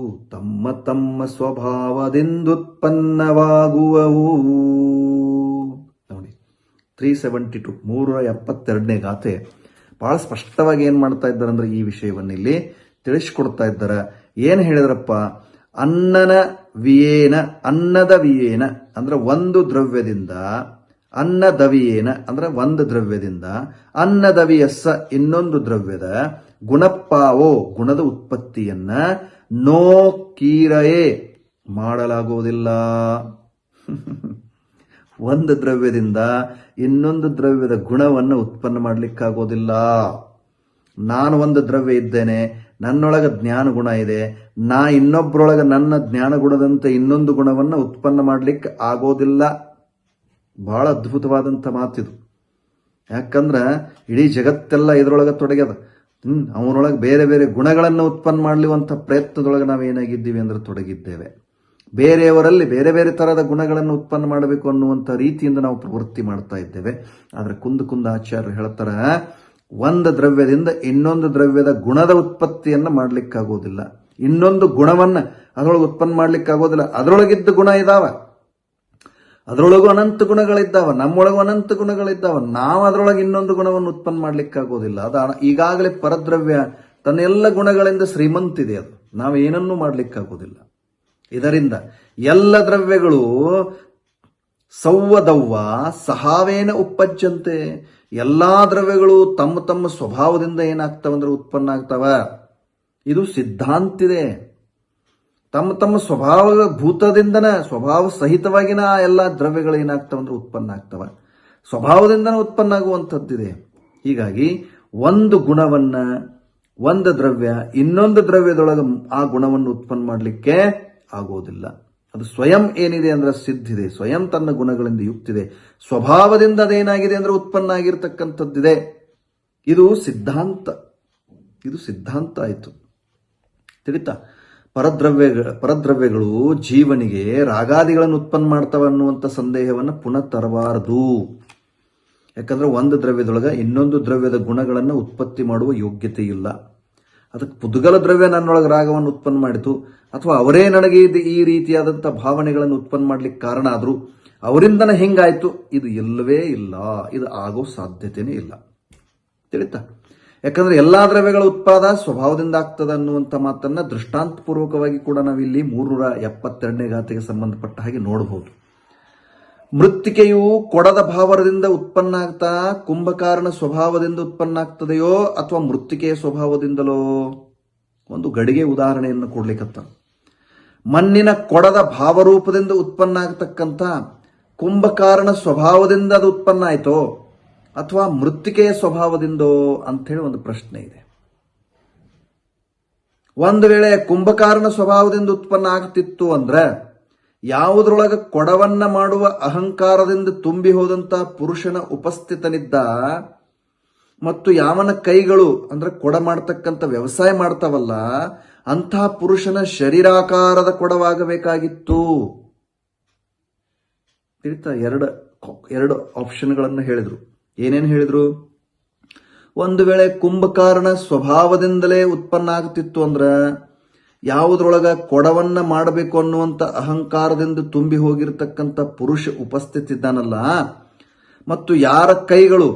ತಮ್ಮ ತಮ್ಮ ಸ್ವಭಾವದಿಂದುತ್ಪನ್ನವಾಗುವವು. ನೋಡಿ 372 372ನೇ ಗಾಥೆ ಬಹಳ ಸ್ಪಷ್ಟವಾಗಿ ಏನ್ ಮಾಡ್ತಾ ಇದ್ದಾರೆ ಅಂದ್ರೆ ಈ ವಿಷಯವನ್ನ ಇಲ್ಲಿ ತಿಳಿಸ್ಕೊಡ್ತಾ ಇದ್ದಾರೆ. ಏನ್ ಹೇಳಿದ್ರಪ್ಪ? ಅನ್ನದ ವಿಯೇನ ಅಂದ್ರೆ ಒಂದು ದ್ರವ್ಯದಿಂದ, ಅನ್ನದವಿಯೇನ ಅಂದ್ರೆ ಒಂದು ದ್ರವ್ಯದಿಂದ, ಅನ್ನದವಿಯಸ್ಸ ಇನ್ನೊಂದು ದ್ರವ್ಯದ ಗುಣಪ್ಪಾವೋ ಗುಣದ ಉತ್ಪತ್ತಿಯನ್ನ ನೋ ಕೀರಯೇ ಮಾಡಲಾಗುವುದಿಲ್ಲ. ಒಂದು ದ್ರವ್ಯದಿಂದ ಇನ್ನೊಂದು ದ್ರವ್ಯದ ಗುಣವನ್ನು ಉತ್ಪನ್ನ ಮಾಡಲಿಕ್ಕಾಗೋದಿಲ್ಲ. ನಾನು ಒಂದು ದ್ರವ್ಯ ಇದ್ದೇನೆ, ನನ್ನೊಳಗ ಜ್ಞಾನ ಗುಣ ಇದೆ, ನಾ ಇನ್ನೊಬ್ಬರೊಳಗ ನನ್ನ ಜ್ಞಾನ ಗುಣದಂತೆ ಇನ್ನೊಂದು ಗುಣವನ್ನು ಉತ್ಪನ್ನ ಮಾಡಲಿಕ್ಕೆ ಆಗೋದಿಲ್ಲ. ಬಹಳ ಅದ್ಭುತವಾದಂಥ ಮಾತಿದು. ಯಾಕಂದ್ರ ಇಡೀ ಜಗತ್ತೆಲ್ಲ ಇದರೊಳಗೆ ತೊಡಗ್ಯದ. ಅವನೊಳಗೆ ಬೇರೆ ಬೇರೆ ಗುಣಗಳನ್ನು ಉತ್ಪನ್ನ ಮಾಡಲಿರುವಂಥ ಪ್ರಯತ್ನದೊಳಗೆ ನಾವೇನಾಗಿದ್ದೀವಿ ಅಂದ್ರೆ ತೊಡಗಿದ್ದೇವೆ. ಬೇರೆಯವರಲ್ಲಿ ಬೇರೆ ಬೇರೆ ತರಹದ ಗುಣಗಳನ್ನು ಉತ್ಪನ್ನ ಮಾಡಬೇಕು ಅನ್ನುವಂಥ ರೀತಿಯಿಂದ ನಾವು ಪ್ರವೃತ್ತಿ ಮಾಡ್ತಾ ಇದ್ದೇವೆ. ಆದ್ರೆ ಕುಂದ ಆಚಾರ್ಯರು ಹೇಳ್ತಾರ, ಒಂದು ದ್ರವ್ಯದಿಂದ ಇನ್ನೊಂದು ದ್ರವ್ಯದ ಗುಣದ ಉತ್ಪತ್ತಿಯನ್ನ ಮಾಡ್ಲಿಕ್ಕಾಗೋದಿಲ್ಲ. ಇನ್ನೊಂದು ಗುಣವನ್ನ ಅದರೊಳಗೆ ಉತ್ಪನ್ನ ಮಾಡ್ಲಿಕ್ಕಾಗೋದಿಲ್ಲ. ಅದರೊಳಗಿದ್ದ ಗುಣ ಇದಾವ, ಅದರೊಳಗೂ ಅನಂತ ಗುಣಗಳಿದ್ದಾವ, ನಮ್ಮೊಳಗೂ ಅನಂತ ಗುಣಗಳಿದ್ದಾವ. ನಾವು ಅದರೊಳಗೆ ಇನ್ನೊಂದು ಗುಣವನ್ನು ಉತ್ಪನ್ನ ಮಾಡ್ಲಿಕ್ಕಾಗೋದಿಲ್ಲ. ಅದು ಈಗಾಗಲೇ ಪರದ್ರವ್ಯ ತನ್ನ ಎಲ್ಲ ಗುಣಗಳಿಂದ ಶ್ರೀಮಂತಿದೆ. ಅದು ನಾವು ಏನನ್ನೂ ಮಾಡ್ಲಿಕ್ಕಾಗೋದಿಲ್ಲ. ಇದರಿಂದ ಎಲ್ಲ ದ್ರವ್ಯಗಳು ಸೌವದವ್ವ ಸಹಾವೇನ ಉಪ್ಪಜ್ಜಂತೆ, ಎಲ್ಲಾ ದ್ರವ್ಯಗಳು ತಮ್ಮ ತಮ್ಮ ಸ್ವಭಾವದಿಂದ ಏನಾಗ್ತಾವಂದ್ರೆ ಉತ್ಪನ್ನ ಆಗ್ತಾವ. ಇದು ಸಿದ್ಧಾಂತಿದೆ. ತಮ್ಮ ತಮ್ಮ ಸ್ವಭಾವ ಭೂತದಿಂದನ ಸ್ವಭಾವ ಸಹಿತವಾಗಿನ ಎಲ್ಲ ದ್ರವ್ಯಗಳು ಏನಾಗ್ತಾವಂದ್ರೆ ಉತ್ಪನ್ನ ಆಗ್ತವ, ಸ್ವಭಾವದಿಂದನ ಉತ್ಪನ್ನ ಆಗುವಂಥದ್ದಿದೆ. ಹೀಗಾಗಿ ಒಂದು ಗುಣವನ್ನ ಒಂದು ದ್ರವ್ಯ ಇನ್ನೊಂದು ದ್ರವ್ಯದೊಳಗೆ ಆ ಗುಣವನ್ನು ಉತ್ಪನ್ನ ಮಾಡಲಿಕ್ಕೆ ಆಗೋದಿಲ್ಲ. ಅದು ಸ್ವಯಂ ಏನಿದೆ ಅಂದ್ರೆ ಸಿದ್ಧಿದೆ, ಸ್ವಯಂ ತನ್ನ ಗುಣಗಳಿಂದ ಯುಕ್ತಿದೆ, ಸ್ವಭಾವದಿಂದ ಅದೇನಾಗಿದೆ ಅಂದ್ರೆ ಉತ್ಪನ್ನ ಆಗಿರ್ತಕ್ಕಂಥದ್ದಿದೆ. ಇದು ಸಿದ್ಧಾಂತ, ಇದು ಸಿದ್ಧಾಂತ ಆಯಿತು. ತಿಳಿತಾ? ಪರದ್ರವ್ಯಗಳು ಜೀವನಿಗೆ ರಾಗಾದಿಗಳನ್ನು ಉತ್ಪನ್ನ ಮಾಡ್ತವೆ ಅನ್ನುವಂಥ ಸಂದೇಹವನ್ನು ಪುನಃ ತರಬಾರದು. ಯಾಕಂದ್ರೆ ಒಂದು ದ್ರವ್ಯದೊಳಗೆ ಇನ್ನೊಂದು ದ್ರವ್ಯದ ಗುಣಗಳನ್ನು ಉತ್ಪತ್ತಿ ಮಾಡುವ ಯೋಗ್ಯತೆ ಇಲ್ಲ. ಅದಕ್ಕೆ ಪುದ್ಗಲ ದ್ರವ್ಯ ನನ್ನೊಳಗೆ ರಾಗವನ್ನು ಉತ್ಪನ್ನ ಮಾಡಿತು, ಅಥವಾ ಅವರೇ ನನಗೆ ಈ ರೀತಿಯಾದಂಥ ಭಾವನೆಗಳನ್ನು ಉತ್ಪನ್ನ ಮಾಡ್ಲಿಕ್ಕೆ ಕಾರಣ ಆದ್ರು, ಅವರಿಂದನೇ ಹಿಂಗಾಯ್ತು, ಇದು ಇಲ್ಲವೇ ಇಲ್ಲ. ಇದು ಆಗೋ ಸಾಧ್ಯತೆನೇ ಇಲ್ಲ. ತಿಳಿತಾ? ಯಾಕಂದ್ರೆ ಎಲ್ಲಾ ದ್ರವ್ಯಗಳ ಉತ್ಪಾದ ಸ್ವಭಾವದಿಂದ ಆಗ್ತದ ಅನ್ನುವಂಥ ಮಾತನ್ನ ದೃಷ್ಟಾಂತಪೂರ್ವಕವಾಗಿ ಕೂಡ ನಾವಿಲ್ಲಿ 372ನೇ ಗಾಥೆಗೆ ಸಂಬಂಧಪಟ್ಟ ಹಾಗೆ ನೋಡಬಹುದು. ಮೃತ್ತಿಕೆಯು ಕೊಡದ ಭಾವದಿಂದ ಉತ್ಪನ್ನ ಆಗ್ತಾ ಕುಂಭಕಾರನ ಸ್ವಭಾವದಿಂದ ಉತ್ಪನ್ನ ಆಗ್ತದೆಯೋ ಅಥವಾ ಮೃತ್ತಿಕೆಯ ಸ್ವಭಾವದಿಂದಲೋ? ಒಂದು ಗಡಿಗೆ ಉದಾಹರಣೆಯನ್ನು ಕೊಡ್ಲಿಕ್ಕತ್ತ. ಮಣ್ಣಿನ ಕೊಡದ ಭಾವರೂಪದಿಂದ ಉತ್ಪನ್ನ ಆಗ್ತಕ್ಕಂಥ ಕುಂಭಕಾರನ ಸ್ವಭಾವದಿಂದ ಅದು ಉತ್ಪನ್ನ ಆಯ್ತೋ ಅಥವಾ ಮೃತ್ತಿಕೆಯ ಸ್ವಭಾವದಿಂದೋ ಅಂಥೇಳಿ ಒಂದು ಪ್ರಶ್ನೆ ಇದೆ. ಒಂದು ವೇಳೆ ಕುಂಭಕಾರನ ಸ್ವಭಾವದಿಂದ ಉತ್ಪನ್ನ ಆಗ್ತಿತ್ತು ಅಂದ್ರೆ ಯಾವುದ್ರೊಳಗ ಕೊಡವನ್ನ ಮಾಡುವ ಅಹಂಕಾರದಿಂದ ತುಂಬಿ ಹೋದಂತ ಪುರುಷನ ಉಪಸ್ಥಿತನಿದ್ದ ಮತ್ತು ಯಾವನ ಕೈಗಳು ಅಂದ್ರೆ ಕೊಡ ಮಾಡ್ತಕ್ಕಂಥ ವ್ಯವಸಾಯ ಮಾಡ್ತಾವಲ್ಲ ಅಂತಹ ಪುರುಷನ ಶರೀರಾಕಾರದ ಕೊಡವಾಗಬೇಕಾಗಿತ್ತು. ತಿಳಿತಾ? ಎರಡು ಆಪ್ಷನ್ಗಳನ್ನು ಹೇಳಿದ್ರು. ಏನೇನು ಹೇಳಿದ್ರು? ಒಂದು ವೇಳೆ ಕುಂಭಕಾರನ ಸ್ವಭಾವದಿಂದಲೇ ಉತ್ಪನ್ನ ಆಗ್ತಿತ್ತು ಅಂದ್ರ ಯಾವುದ್ರೊಳಗ ಕೊಡವನ್ನ ಮಾಡಬೇಕು ಅನ್ನುವಂತ ಅಹಂಕಾರದಿಂದ ತುಂಬಿ ಹೋಗಿರತಕ್ಕಂಥ ಪುರುಷ ಉಪಸ್ಥಿತಿ ಇದ್ದಾನಲ್ಲ ಮತ್ತು ಯಾರ ಕೈಗಳು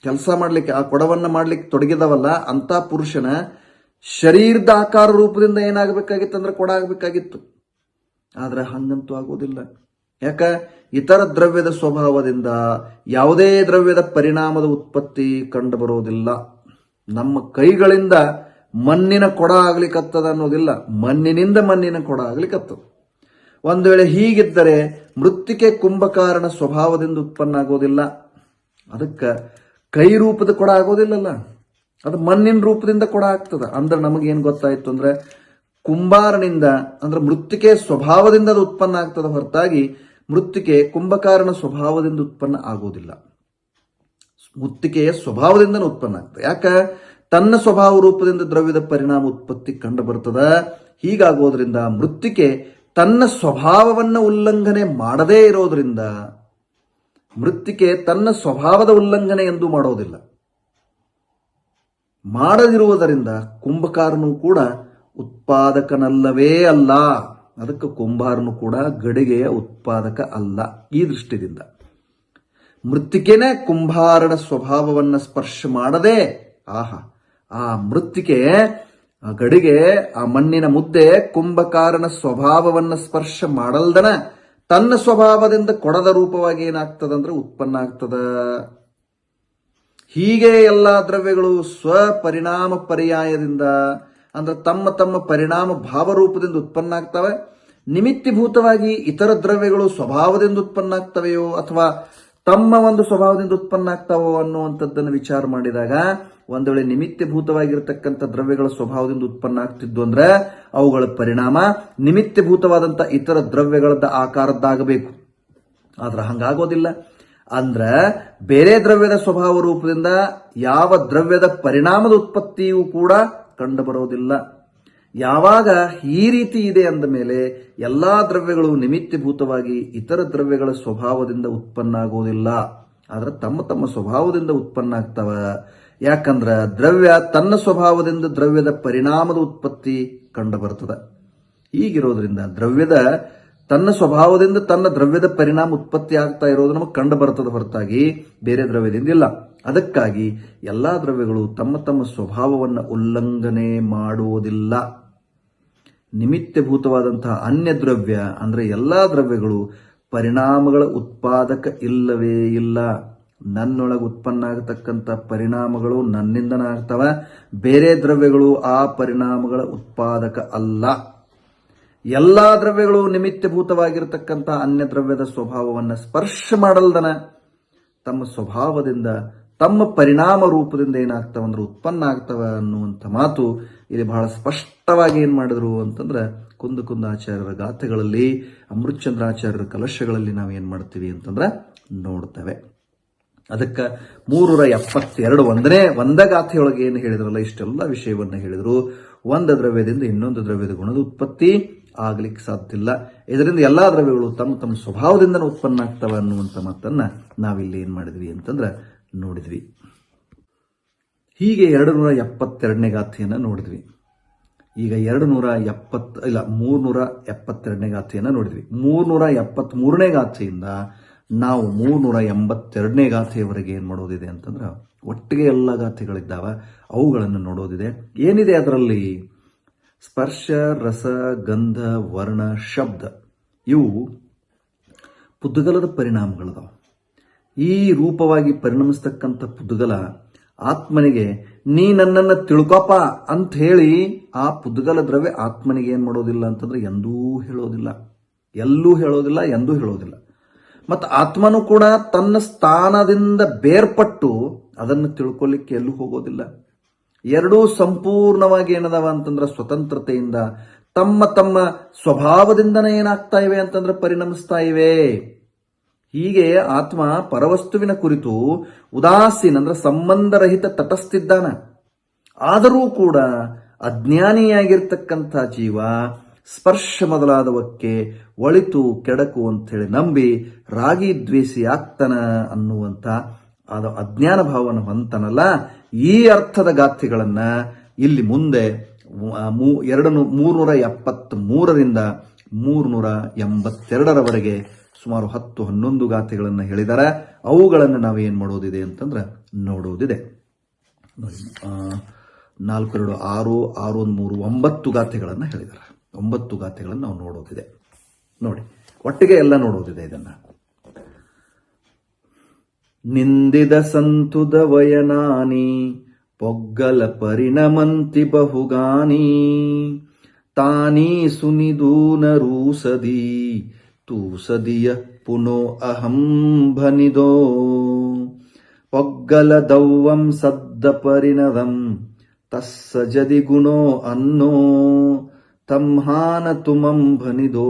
ಕೆಲಸ ಮಾಡ್ಲಿಕ್ಕೆ ಆ ಕೊಡವನ್ನ ಮಾಡ್ಲಿಕ್ಕೆ ತೊಡಗಿದವಲ್ಲ ಅಂತ ಪುರುಷನ ಶರೀರದ ಆಕಾರ ರೂಪದಿಂದ ಏನಾಗಬೇಕಾಗಿತ್ತು ಅಂದ್ರೆ ಕೊಡ ಆಗಬೇಕಾಗಿತ್ತು. ಆದ್ರೆ ಹಂಗಂತೂ ಆಗೋದಿಲ್ಲ. ಯಾಕ? ಇತರ ದ್ರವ್ಯದ ಸ್ವಭಾವದಿಂದ ಯಾವುದೇ ದ್ರವ್ಯದ ಪರಿಣಾಮದ ಉತ್ಪತ್ತಿ ಕಂಡು ಬರೋದಿಲ್ಲ. ನಮ್ಮ ಕೈಗಳಿಂದ ಮಣ್ಣಿನ ಕೊಡ ಆಗ್ಲಿಕ್ಕತ್ತದ ಅನ್ನೋದಿಲ್ಲ, ಮಣ್ಣಿನಿಂದ ಮಣ್ಣಿನ ಕೊಡ ಆಗ್ಲಿಕ್ಕತ್ತದ. ಒಂದು ವೇಳೆ ಹೀಗಿದ್ದರೆ ಮೃತ್ತಿಕೆ ಕುಂಭಕಾರನ ಸ್ವಭಾವದಿಂದ ಉತ್ಪನ್ನ ಆಗೋದಿಲ್ಲ. ಅದಕ್ಕೆ ಕೈ ರೂಪದ ಕೊಡ ಆಗೋದಿಲ್ಲಲ್ಲ, ಅದು ಮಣ್ಣಿನ ರೂಪದಿಂದ ಕೊಡ ಆಗ್ತದ. ಅಂದ್ರೆ ನಮಗೇನು ಗೊತ್ತಾಯ್ತು ಅಂದ್ರೆ ಕುಂಬಾರನಿಂದ ಅಂದ್ರೆ ಮೃತ್ತಿಕೆ ಸ್ವಭಾವದಿಂದ ಅದು ಉತ್ಪನ್ನ ಆಗ್ತದ ಹೊರತಾಗಿ ಮೃತ್ತಿಕೆ ಕುಂಭಕಾರನ ಸ್ವಭಾವದಿಂದ ಉತ್ಪನ್ನ ಆಗೋದಿಲ್ಲ. ಮೃತ್ತಿಕೆಯ ಸ್ವಭಾವದಿಂದ ಉತ್ಪನ್ನ ಆಗ್ತದೆ. ಯಾಕ? ತನ್ನ ಸ್ವಭಾವ ರೂಪದಿಂದ ದ್ರವ್ಯದ ಪರಿಣಾಮ ಉತ್ಪತ್ತಿ ಕಂಡು ಬರ್ತದ. ಹೀಗಾಗೋದ್ರಿಂದ ಮೃತ್ತಿಕೆ ತನ್ನ ಸ್ವಭಾವವನ್ನ ಉಲ್ಲಂಘನೆ ಮಾಡದೇ ಇರೋದ್ರಿಂದ ಮೃತ್ತಿಕೆ ತನ್ನ ಸ್ವಭಾವದ ಉಲ್ಲಂಘನೆ ಎಂದು ಮಾಡೋದಿಲ್ಲ. ಮಾಡದಿರುವುದರಿಂದ ಕುಂಭಕಾರನು ಕೂಡ ಉತ್ಪಾದಕನಲ್ಲವೇ ಅಲ್ಲ. ಅದಕ್ಕೆ ಕುಂಭಾರನು ಕೂಡ ಗಡಿಗೆಯ ಉತ್ಪಾದಕ ಅಲ್ಲ. ಈ ದೃಷ್ಟಿಯಿಂದ ಮೃತ್ತಿಕೆನೇ ಕುಂಭಾರನ ಸ್ವಭಾವವನ್ನು ಸ್ಪರ್ಶ ಮಾಡದೆ ಆ ಮೃತ್ತಿಕೆ ಆ ಗಡಿಗೆ ಆ ಮಣ್ಣಿನ ಮುದ್ದೆ ಕುಂಭಕಾರನ ಸ್ವಭಾವವನ್ನು ಸ್ಪರ್ಶ ಮಾಡಲ್ದನ ತನ್ನ ಸ್ವಭಾವದಿಂದ ಕೊಡದ ರೂಪವಾಗಿ ಏನಾಗ್ತದಂದ್ರೆ ಉತ್ಪನ್ನ ಆಗ್ತದ. ಹೀಗೆ ಎಲ್ಲಾ ದ್ರವ್ಯಗಳು ಸ್ವಪರಿಣಾಮ ಪರ್ಯಾಯದಿಂದ ಅಂದ್ರೆ ತಮ್ಮ ತಮ್ಮ ಪರಿಣಾಮ ಭಾವರೂಪದಿಂದ ಉತ್ಪನ್ನ ಆಗ್ತವೆ. ನಿಮಿತ್ತಿಭೂತವಾಗಿ ಇತರ ದ್ರವ್ಯಗಳು ಸ್ವಭಾವದಿಂದ ಉತ್ಪನ್ನ ಆಗ್ತವೆಯೋ ಅಥವಾ ತಮ್ಮ ಒಂದು ಸ್ವಭಾವದಿಂದ ಉತ್ಪನ್ನ ಆಗ್ತಾವೋ ಅನ್ನುವಂಥದ್ದನ್ನು ವಿಚಾರ ಮಾಡಿದಾಗ ಒಂದು ವೇಳೆ ನಿಮಿತ್ತಭೂತವಾಗಿರತಕ್ಕಂಥ ದ್ರವ್ಯಗಳ ಸ್ವಭಾವದಿಂದ ಉತ್ಪನ್ನ ಆಗ್ತಿದ್ದು ಅಂದ್ರೆ ಅವುಗಳ ಪರಿಣಾಮ ನಿಮಿತ್ತಭೂತವಾದಂಥ ಇತರ ದ್ರವ್ಯಗಳದ್ದ ಆಕಾರದ್ದಾಗಬೇಕು. ಆದ್ರೆ ಹಂಗಾಗೋದಿಲ್ಲ. ಅಂದ್ರ ಬೇರೆ ದ್ರವ್ಯದ ಸ್ವಭಾವ ರೂಪದಿಂದ ಯಾವ ದ್ರವ್ಯದ ಪರಿಣಾಮದ ಉತ್ಪತ್ತಿಯೂ ಕೂಡ ಕಂಡು ಬರೋದಿಲ್ಲ. ಯಾವಾಗ ಈ ರೀತಿ ಇದೆ ಅಂದ ಮೇಲೆ ಎಲ್ಲಾ ದ್ರವ್ಯಗಳು ನಿಮಿತ್ತಭೂತವಾಗಿ ಇತರ ದ್ರವ್ಯಗಳ ಸ್ವಭಾವದಿಂದ ಉತ್ಪನ್ನ ಆಗೋದಿಲ್ಲ. ಆದ್ರೆ ತಮ್ಮ ತಮ್ಮ ಸ್ವಭಾವದಿಂದ ಉತ್ಪನ್ನ ಆಗ್ತಾವ. ಯಾಕಂದ್ರ ದ್ರವ್ಯ ತನ್ನ ಸ್ವಭಾವದಿಂದ ದ್ರವ್ಯದ ಪರಿಣಾಮದ ಉತ್ಪತ್ತಿ ಕಂಡು ಬರ್ತದ. ಹೀಗಿರೋದ್ರಿಂದ ದ್ರವ್ಯದ ತನ್ನ ಸ್ವಭಾವದಿಂದ ತನ್ನ ದ್ರವ್ಯದ ಪರಿಣಾಮ ಉತ್ಪತ್ತಿ ಆಗ್ತಾ ಇರೋದು ನಮಗೆ ಕಂಡು ಬರ್ತದ ಹೊರತಾಗಿ ಬೇರೆ ದ್ರವ್ಯದಿಂದ ಇಲ್ಲ. ಅದಕ್ಕಾಗಿ ಎಲ್ಲಾ ದ್ರವ್ಯಗಳು ತಮ್ಮ ತಮ್ಮ ಸ್ವಭಾವವನ್ನು ಉಲ್ಲಂಘನೆ ಮಾಡುವುದಿಲ್ಲ. ನಿಮಿತ್ತಭೂತವಾದಂತಹ ಅನ್ಯ ದ್ರವ್ಯ ಅಂದ್ರೆ ಎಲ್ಲಾ ದ್ರವ್ಯಗಳು ಪರಿಣಾಮಗಳ ಉತ್ಪಾದಕ ಇಲ್ಲವೇ ಇಲ್ಲ. ನನ್ನೊಳಗೆ ಉತ್ಪನ್ನ ಆಗತಕ್ಕಂಥ ಪರಿಣಾಮಗಳು ನನ್ನಿಂದನೇ ಆಗ್ತವೆ. ಬೇರೆ ದ್ರವ್ಯಗಳು ಆ ಪರಿಣಾಮಗಳ ಉತ್ಪಾದಕ ಅಲ್ಲ. ಎಲ್ಲಾ ದ್ರವ್ಯಗಳು ನಿಮಿತ್ತಭೂತವಾಗಿರತಕ್ಕಂಥ ಅನ್ಯ ದ್ರವ್ಯದ ಸ್ವಭಾವವನ್ನು ಸ್ಪರ್ಶ ಮಾಡಲ್ದನ ತಮ್ಮ ಸ್ವಭಾವದಿಂದ ತಮ್ಮ ಪರಿಣಾಮ ರೂಪದಿಂದ ಏನಾಗ್ತಾವಂದ್ರೆ ಉತ್ಪನ್ನ ಆಗ್ತವ ಅನ್ನುವಂಥ ಮಾತು ಇಲ್ಲಿ ಬಹಳ ಸ್ಪಷ್ಟವಾಗಿ ಏನ್ ಮಾಡಿದ್ರು ಅಂತಂದ್ರೆ ಕುಂದಾಚಾರ್ಯರ ಗಾಥೆಗಳಲ್ಲಿ ಅಮೃತಚಂದ್ರಾಚಾರ್ಯರ ಕಲಶಗಳಲ್ಲಿ ನಾವು ಏನ್ ಮಾಡ್ತೀವಿ ಅಂತಂದ್ರೆ ನೋಡ್ತೇವೆ. ಅದಕ್ಕೆ 372 ಒಂದೇ ಗಾಥೆಯೊಳಗೆ ಏನು ಹೇಳಿದ್ರಲ್ಲ ಇಷ್ಟೆಲ್ಲ ವಿಷಯವನ್ನ ಹೇಳಿದ್ರು. ಒಂದು ದ್ರವ್ಯದಿಂದ ಇನ್ನೊಂದು ದ್ರವ್ಯದ ಗುಣದ ಉತ್ಪತ್ತಿ ಆಗ್ಲಿಕ್ಕೆ ಸಾಧ್ಯ ಇಲ್ಲ. ಇದರಿಂದ ಎಲ್ಲಾ ದ್ರವ್ಯಗಳು ತಮ್ಮ ತಮ್ಮ ಸ್ವಭಾವದಿಂದ ಉತ್ಪನ್ನ ಆಗ್ತವೆ ಅನ್ನುವಂಥ ಮಾತನ್ನ ನಾವಿಲ್ಲಿ ಏನ್ ಮಾಡಿದ್ವಿ ಅಂತಂದ್ರೆ ನೋಡಿದ್ವಿ. ಹೀಗೆ 272ನೇ ಗಾಥೆಯನ್ನ ನೋಡಿದ್ವಿ. ಈಗ 372ನೇ ಗಾಥೆಯನ್ನ ನೋಡಿದ್ವಿ. 373ನೇ ಗಾಥೆಯಿಂದ ನಾವು 382ನೇ ಗಾಥೆಯವರೆಗೆ ಏನ್ ಮಾಡೋದಿದೆ ಅಂತಂದ್ರೆ ಒಟ್ಟಿಗೆ ಎಲ್ಲ ಗಾಥೆಗಳಿದ್ದಾವ, ಅವುಗಳನ್ನು ನೋಡೋದಿದೆ. ಏನಿದೆ ಅದರಲ್ಲಿ? ಸ್ಪರ್ಶ, ರಸ, ಗಂಧ, ವರ್ಣ, ಶಬ್ದ, ಇವು ಪುದ್ಗಲದ ಪರಿಣಾಮಗಳದಾವ. ಈ ರೂಪವಾಗಿ ಪರಿಣಮಿಸ್ತಕ್ಕಂಥ ಪುದ್ಗಲ ಆತ್ಮನಿಗೆ ನೀ ನನ್ನನ್ನು ತಿಳ್ಕೊಪ ಅಂತ ಹೇಳಿ ಆ ಪುದ್ಗಲ ದ್ರವ್ಯ ಆತ್ಮನಿಗೆ ಏನ್ ಮಾಡೋದಿಲ್ಲ ಅಂತಂದ್ರೆ ಎಂದೂ ಹೇಳೋದಿಲ್ಲ, ಎಲ್ಲೂ ಹೇಳೋದಿಲ್ಲ, ಎಂದೂ ಹೇಳೋದಿಲ್ಲ. ಮತ್ತು ಆತ್ಮನು ಕೂಡ ತನ್ನ ಸ್ಥಾನದಿಂದ ಬೇರ್ಪಟ್ಟು ಅದನ್ನು ತಿಳ್ಕೊಳ್ಳಿಕ್ಕೆ ಎಲ್ಲೂ ಹೋಗೋದಿಲ್ಲ. ಎರಡೂ ಸಂಪೂರ್ಣವಾಗಿ ಏನದಾವ ಅಂತಂದ್ರೆ ಸ್ವತಂತ್ರತೆಯಿಂದ ತಮ್ಮ ತಮ್ಮ ಸ್ವಭಾವದಿಂದನೇ ಏನಾಗ್ತಾ ಇವೆ ಅಂತಂದ್ರೆ ಪರಿಣಮಿಸ್ತಾ ಇವೆ. ಹೀಗೆ ಆತ್ಮ ಪರವಸ್ತುವಿನ ಕುರಿತು ಉದಾಸೀನ ಅಂದ್ರೆ ಸಂಬಂಧರಹಿತ ತಟಸ್ಥಿದ್ದಾನ. ಆದರೂ ಕೂಡ ಅಜ್ಞಾನಿಯಾಗಿರ್ತಕ್ಕಂಥ ಜೀವ ಸ್ಪರ್ಶ ಮೊದಲಾದವಕ್ಕೆ ಒಳಿತು ಕೆಡಕು ಅಂತೇಳಿ ನಂಬಿ ರಾಗಿ ದ್ವೇಷಿ ಆಗ್ತಾನ ಅನ್ನುವಂಥ ಅದು ಅಜ್ಞಾನ ಭಾವನ ಹೊಂತನಲ್ಲ. ಈ ಅರ್ಥದ ಗಾಥೆಗಳನ್ನ ಇಲ್ಲಿ ಮುಂದೆ 373ರಿಂದ 382ರವರೆಗೆ ಸುಮಾರು 10-11 ಗಾಥೆಗಳನ್ನು ಹೇಳಿದ್ದಾರೆ. ಅವುಗಳನ್ನು ನಾವು ಏನು ಮಾಡೋದಿದೆ ಅಂತಂದ್ರೆ ನೋಡುವುದಿದೆ. 4, 2, 6, 6, 3, 9 ಗಾಥೆಗಳನ್ನು ಹೇಳಿದ್ದಾರೆ. 9 ಗಾಥೆಗಳನ್ನು ನಾವು ನೋಡೋದಿದೆ. ನೋಡಿ, ಒಟ್ಟಿಗೆ ಎಲ್ಲ ನೋಡೋದಿದೆ. ಇದನ್ನ ನಿಂದಿದ ಸಂತುದ ವಯನಾನಿ ಪೊಗ್ಗಲ ಪರಿಣಮಂತಿ ಬಹುಗಾನಿ ತಾನೀ ಸುನಿದೂನ ರೂಸದಿ ತೂಸದಿಯ ಪುನೋ ಅಹಂ ಭನಿದೋ ಪೊಗ್ಗಲ ದೌವಂ ಸದ್ದ ಪರಿಣದಂ ತಸ್ಸ ಜದಿ ಗುಣೋ ಅನ್ನೋ ತಂಹಾನ ತುಮಂ ಭನಿದೋ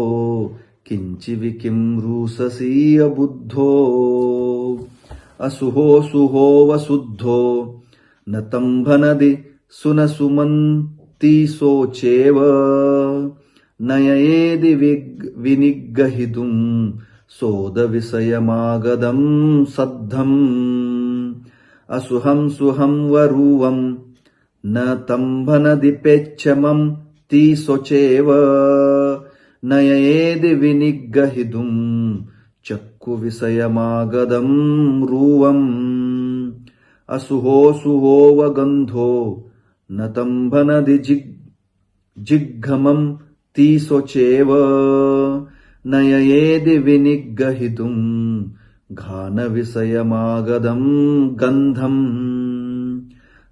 ಕಿಂಚಿವಿ ಕಿಂ ರೂಸಸೀಯ ಬುದ್ಧೋ ಅಸುಹೋ ಸುಹೋವ ಶುದ್ಧೋ ನ ತಂಭನದಿ ಸುನಸುಮಂತಿ ಸೋಚೇವ ನಯೇದಿ ವಿನಿಗ್ಗಹಿದುಂ ಸೋದ ವಿಷಯಮಾಗದಂ ಸದ್ಧಂ ಅಸುಹಂ ಸುಹಂ ವರುವಂ ನ ತಂಭನದಿ ಪೆಚ್ಚಮಂ ತಿ ಸೊಚೇವ ನಯೇದಿ ವಿನಿಗ್ಗಹಿದುಂ ಚಕ್ಕು ವಿಷಯಮಾಗದಂ ರೂವಂ ಅಸುಹೋ ಸುಹೋವ ಗಂಧೋ ನ ತಂಭನದಿ ಜಿಗ್ಘಮಂ ತಿ ಸೊಚೇವ ನಯೇದಿ ವಿನಿಗ್ಗಹಿದುಂ ಘಾನ ವಿಷಯಮಾಗದಂ ಗಂಧಂ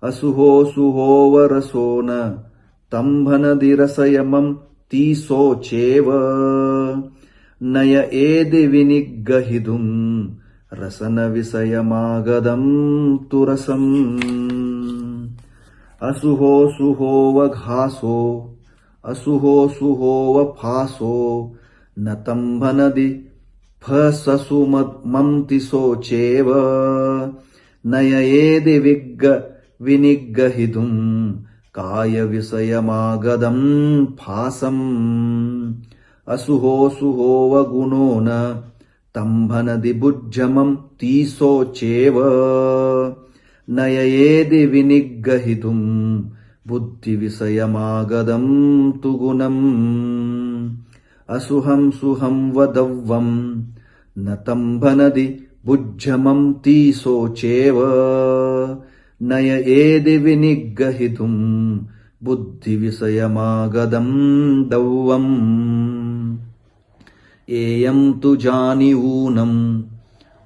ಅಸುಹೋ ಸುಹೋವ ರಸೋನ ತಂಭನದಿ ರಸಯಮಂ ತಿ ಸೋಚೇವ ನಯ ಏದಿ ವಿನಿಗ್ಗಹಿದುಂ ರಸನ ವಿಷಯಮಾಗದಂ ತುರಸಂ ಅಸುಹೋ ಸುಹೋವ ಘಾಸೋ ಅಸುಹೋ ಸುಹೋವ ಫಾಸೋ ನ ತಂಭನದಿ ಫಸಸು ಮಂತಿ ಸೋಚೇವ ನಯ ಏದಿ ವಿನಿಗ್ಗಹಿದುಂ ಕಾಯ ವಿಷಯಮಾಗದಂ ಫಾಸಂ ಅಸುಹೋ ಸುಹೋವ ಗುಣೋನ ತಂಭನದಿ ಬುಜ್ಜಮಂ ತೀಸೋಚೇವ ನಯೇದಿ ವಿನಿಗ್ಗಹಿದುಂ ಬುದ್ಧಿ ವಿಷಯಮಾಗದಂ ತುಗುಣಂ ಅಸುಹಂ ಸುಹಂ ವದವ್ವಂ ನ ತಂಭನದಿ ಬುಜ್ಜಮಂ ತೀಸೋಚೇವ ನಯ ಏದಿ ವಿನಿಗ್ಗಹಿದುಂ ಬುದ್ಧಿ ವಿಷಯಮಾಗದಂ ದೌವಂ ಏಯಂ ತು ಜಾನಿ ಊನಂ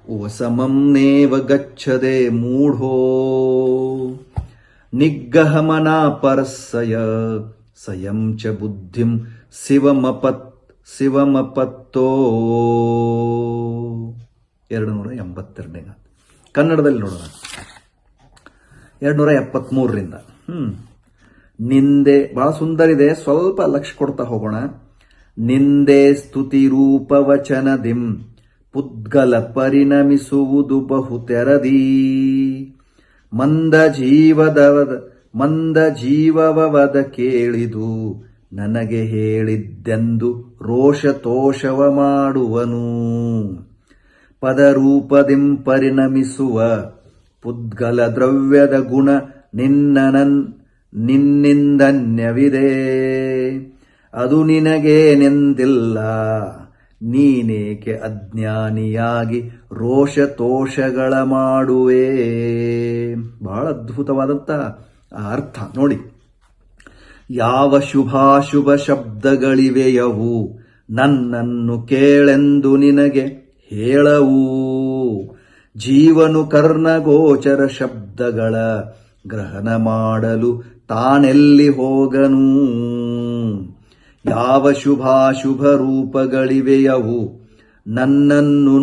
ಉವಸಮಂ ನೇವ ಗಚ್ಚದೆ ಮೂಢೋ ನಿಗ್ಗಹಮನಾ ಪರಸ್ಸಯ ಸಯಂ ಚ ಬುದ್ಧಿಂ ಶಿವಮಪತ್ತೋ 282ನೇ ಕನ್ನಡದಲ್ಲಿ ನೋಡೋಣ. 273ರಿಂದ ನಿಂದೆ ಬಹಳ ಸುಂದರಿದೆ, ಸ್ವಲ್ಪ ಲಕ್ಷ್ಯ ಕೊಡ್ತಾ ಹೋಗೋಣ. ನಿಂದೆ ಸ್ತುತಿ ರೂಪ ವಚನದಿಂ ಪುದ್ಗಲ ಪರಿಣಮಿಸುವುದು ಬಹು ತೆರದಿ ಮಂದ ಜೀವವದ ಕೇಳಿದು ನನಗೆ ಹೇಳಿದ್ದೆಂದು ರೋಷತೋಷವ ಮಾಡುವನು. ಪದರೂಪದಿಂ ಪರಿಣಮಿಸುವ ಪುದ್ಗಲ ದ್ರವ್ಯದ ಗುಣ ನಿನ್ನಿಂದನ್ಯವಿದೆ, ಅದು ನಿನಗೇನೆಂದಿಲ್ಲ. ನೀನೇಕೆ ಅಜ್ಞಾನಿಯಾಗಿ ರೋಷ ತೋಷಗಳ ಮಾಡುವೆ. ಬಹಳ ಅದ್ಭುತವಾದಂಥ ಅರ್ಥ ನೋಡಿ. ಯಾವ ಶುಭಾಶುಭ ಶಬ್ದಗಳಿವೆಯವು ನನ್ನನ್ನು ಕೇಳೆಂದು ನಿನಗೆ ಹೇಳವು. ಜೀವನು ಕರ್ಣಗೋಚರ ಶಬ್ದಗಳ ಗ್ರಹಣ ಮಾಡಲು ತಾನೆಲ್ಲಿ ಹೋಗನು. ಯಾವ ಶುಭಾಶುಭ ರೂಪಗಳಿವೆಯವು ನನ್ನನ್ನು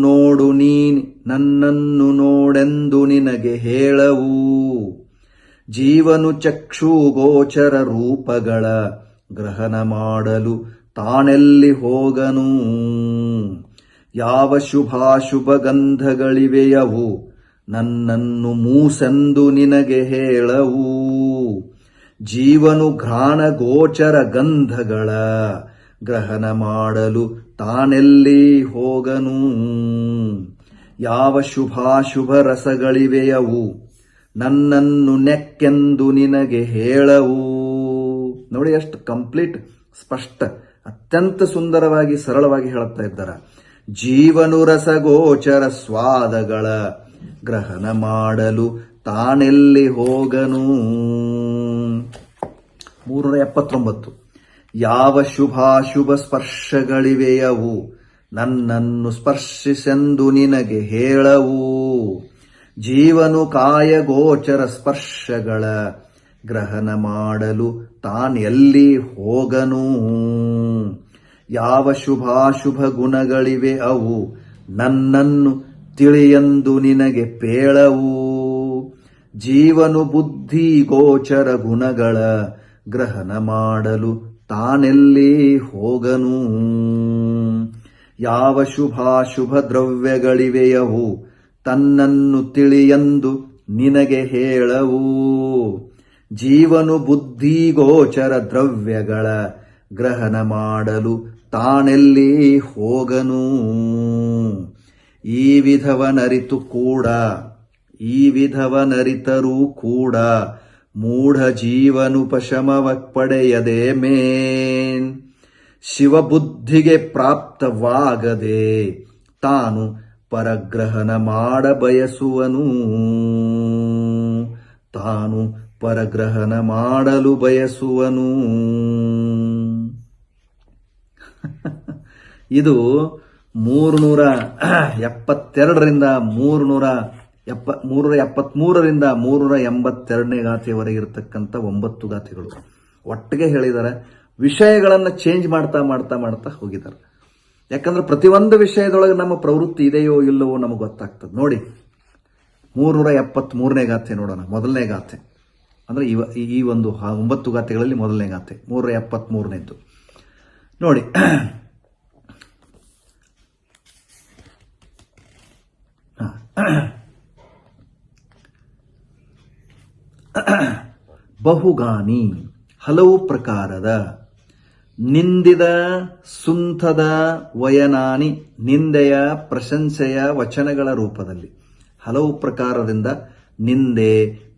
ನೋಡೆಂದು ನಿನಗೆ ಹೇಳವು. ಜೀವನು ಚಕ್ಷುಗೋಚರ ರೂಪಗಳ ಗ್ರಹಣ ಮಾಡಲು ತಾನೆಲ್ಲಿ ಹೋಗನು. ಯಾವ ಶುಭಾಶುಭ ಗಂಧಗಳಿವೆಯವು ನನ್ನನ್ನು ಮೂಸೆಂದು ನಿನಗೆ ಹೇಳವು. ಜೀವನು ಘ್ರಾಣ ಗೋಚರ ಗಂಧಗಳ ಗ್ರಹಣ ಮಾಡಲು ತಾನೆಲ್ಲಿ ಹೋಗನು. ಯಾವ ಶುಭಾಶುಭ ರಸಗಳಿವೆಯವು ನನ್ನನ್ನು ನೆಕ್ಕೆಂದು ನಿನಗೆ ಹೇಳವು. ನೋಡಿ ಎಷ್ಟು ಕಂಪ್ಲೀಟ್, ಸ್ಪಷ್ಟ, ಅತ್ಯಂತ ಸುಂದರವಾಗಿ ಸರಳವಾಗಿ ಹೇಳುತ್ತಾ ಇದ್ದಾರೆ. ಜೀವನು ರಸಗೋಚರ ಸ್ವಾದಗಳ ಗ್ರಹಣ ಮಾಡಲು ತಾನೆಲ್ಲಿ ಹೋಗನು. 379. ಯಾವ ಶುಭಾಶುಭ ಸ್ಪರ್ಶಗಳಿವೆಯವು ನನ್ನನ್ನು ಸ್ಪರ್ಶಿಸೆಂದು ನಿನಗೆ ಹೇಳವು. ಜೀವನು ಕಾಯಗೋಚರ ಸ್ಪರ್ಶಗಳ ಗ್ರಹಣ ಮಾಡಲು ತಾನೆಲ್ಲಿ ಹೋಗನು. ಯಾವ ಶುಭಾಶುಭ ಗುಣಗಳಿವೆ ಅವು ನನ್ನನ್ನು ತಿಳಿಯೆಂದು ನಿನಗೆ ಪೇಳವು. ಜೀವನು ಬುದ್ಧಿ ಗೋಚರ ಗುಣಗಳ ಗ್ರಹಣ ಮಾಡಲು ತಾನೆಲ್ಲಿ ಹೋಗನು. ಯಾವ ಶುಭಾಶುಭ ದ್ರವ್ಯಗಳಿವೆಯವು ತನ್ನನ್ನು ತಿಳಿಯೆಂದು ನಿನಗೆ ಹೇಳವು. ಜೀವನು ಬುದ್ಧಿ ಗೋಚರ ದ್ರವ್ಯಗಳ ಗ್ರಹಣ ಮಾಡಲು ತಾನೆಲ್ಲಿ ಹೋಗನು. ಈ ವಿಧವನರಿತು ಕೂಡ, ಈ ವಿಧವನರಿತರೂ ಕೂಡ ಮೂಢ ಜೀವನುಪಶಮವ ಪಡೆಯದೆ ಮೇನ್. ಶಿವಬುದ್ಧಿಗೆ ಪ್ರಾಪ್ತವಾಗದೆ ತಾನು ಪರಗ್ರಹಣ ಮಾಡ ಬಯಸುವನು. ತಾನು ಪರಗ್ರಹಣ ಮಾಡಲು ಬಯಸುವನು. ಇದು 372ರಿಂದ 373ರಿಂದ 382ನೇ ಗಾಥೆಯವರೆಗೆ ಇರತಕ್ಕಂಥ 9 ಗಾಥೆಗಳು ಒಟ್ಟಿಗೆ ಹೇಳಿದ್ದಾರೆ. ವಿಷಯಗಳನ್ನು ಚೇಂಜ್ ಮಾಡ್ತಾ ಮಾಡ್ತಾ ಮಾಡ್ತಾ ಹೋಗಿದ್ದಾರೆ. ಯಾಕಂದ್ರೆ ಪ್ರತಿಯೊಂದು ವಿಷಯದೊಳಗೆ ನಮ್ಮ ಪ್ರವೃತ್ತಿ ಇದೆಯೋ ಇಲ್ಲವೋ ನಮಗೆ ಗೊತ್ತಾಗ್ತದೆ. ನೋಡಿ 373ನೇ ಗಾಥೆ ನೋಡೋಣ. ಮೊದಲನೇ ಗಾಥೆ ಅಂದ್ರೆ ಈ ಒಂದು 9 ಗಾಥೆಗಳಲ್ಲಿ ಮೊದಲನೇ ಗಾಥೆ 373ನೇದ್ದು ನೋಡಿ. ಬಹುಗಾನಿ ಹಲವು ಪ್ರಕಾರದ ನಿಂದಿದ ಸುಂಥದ ವಯನಾನಿ ನಿಂದೆಯ ಪ್ರಶಂಸೆಯ ವಚನಗಳ ರೂಪದಲ್ಲಿ, ಹಲವು ಪ್ರಕಾರದಿಂದ ನಿಂದೆ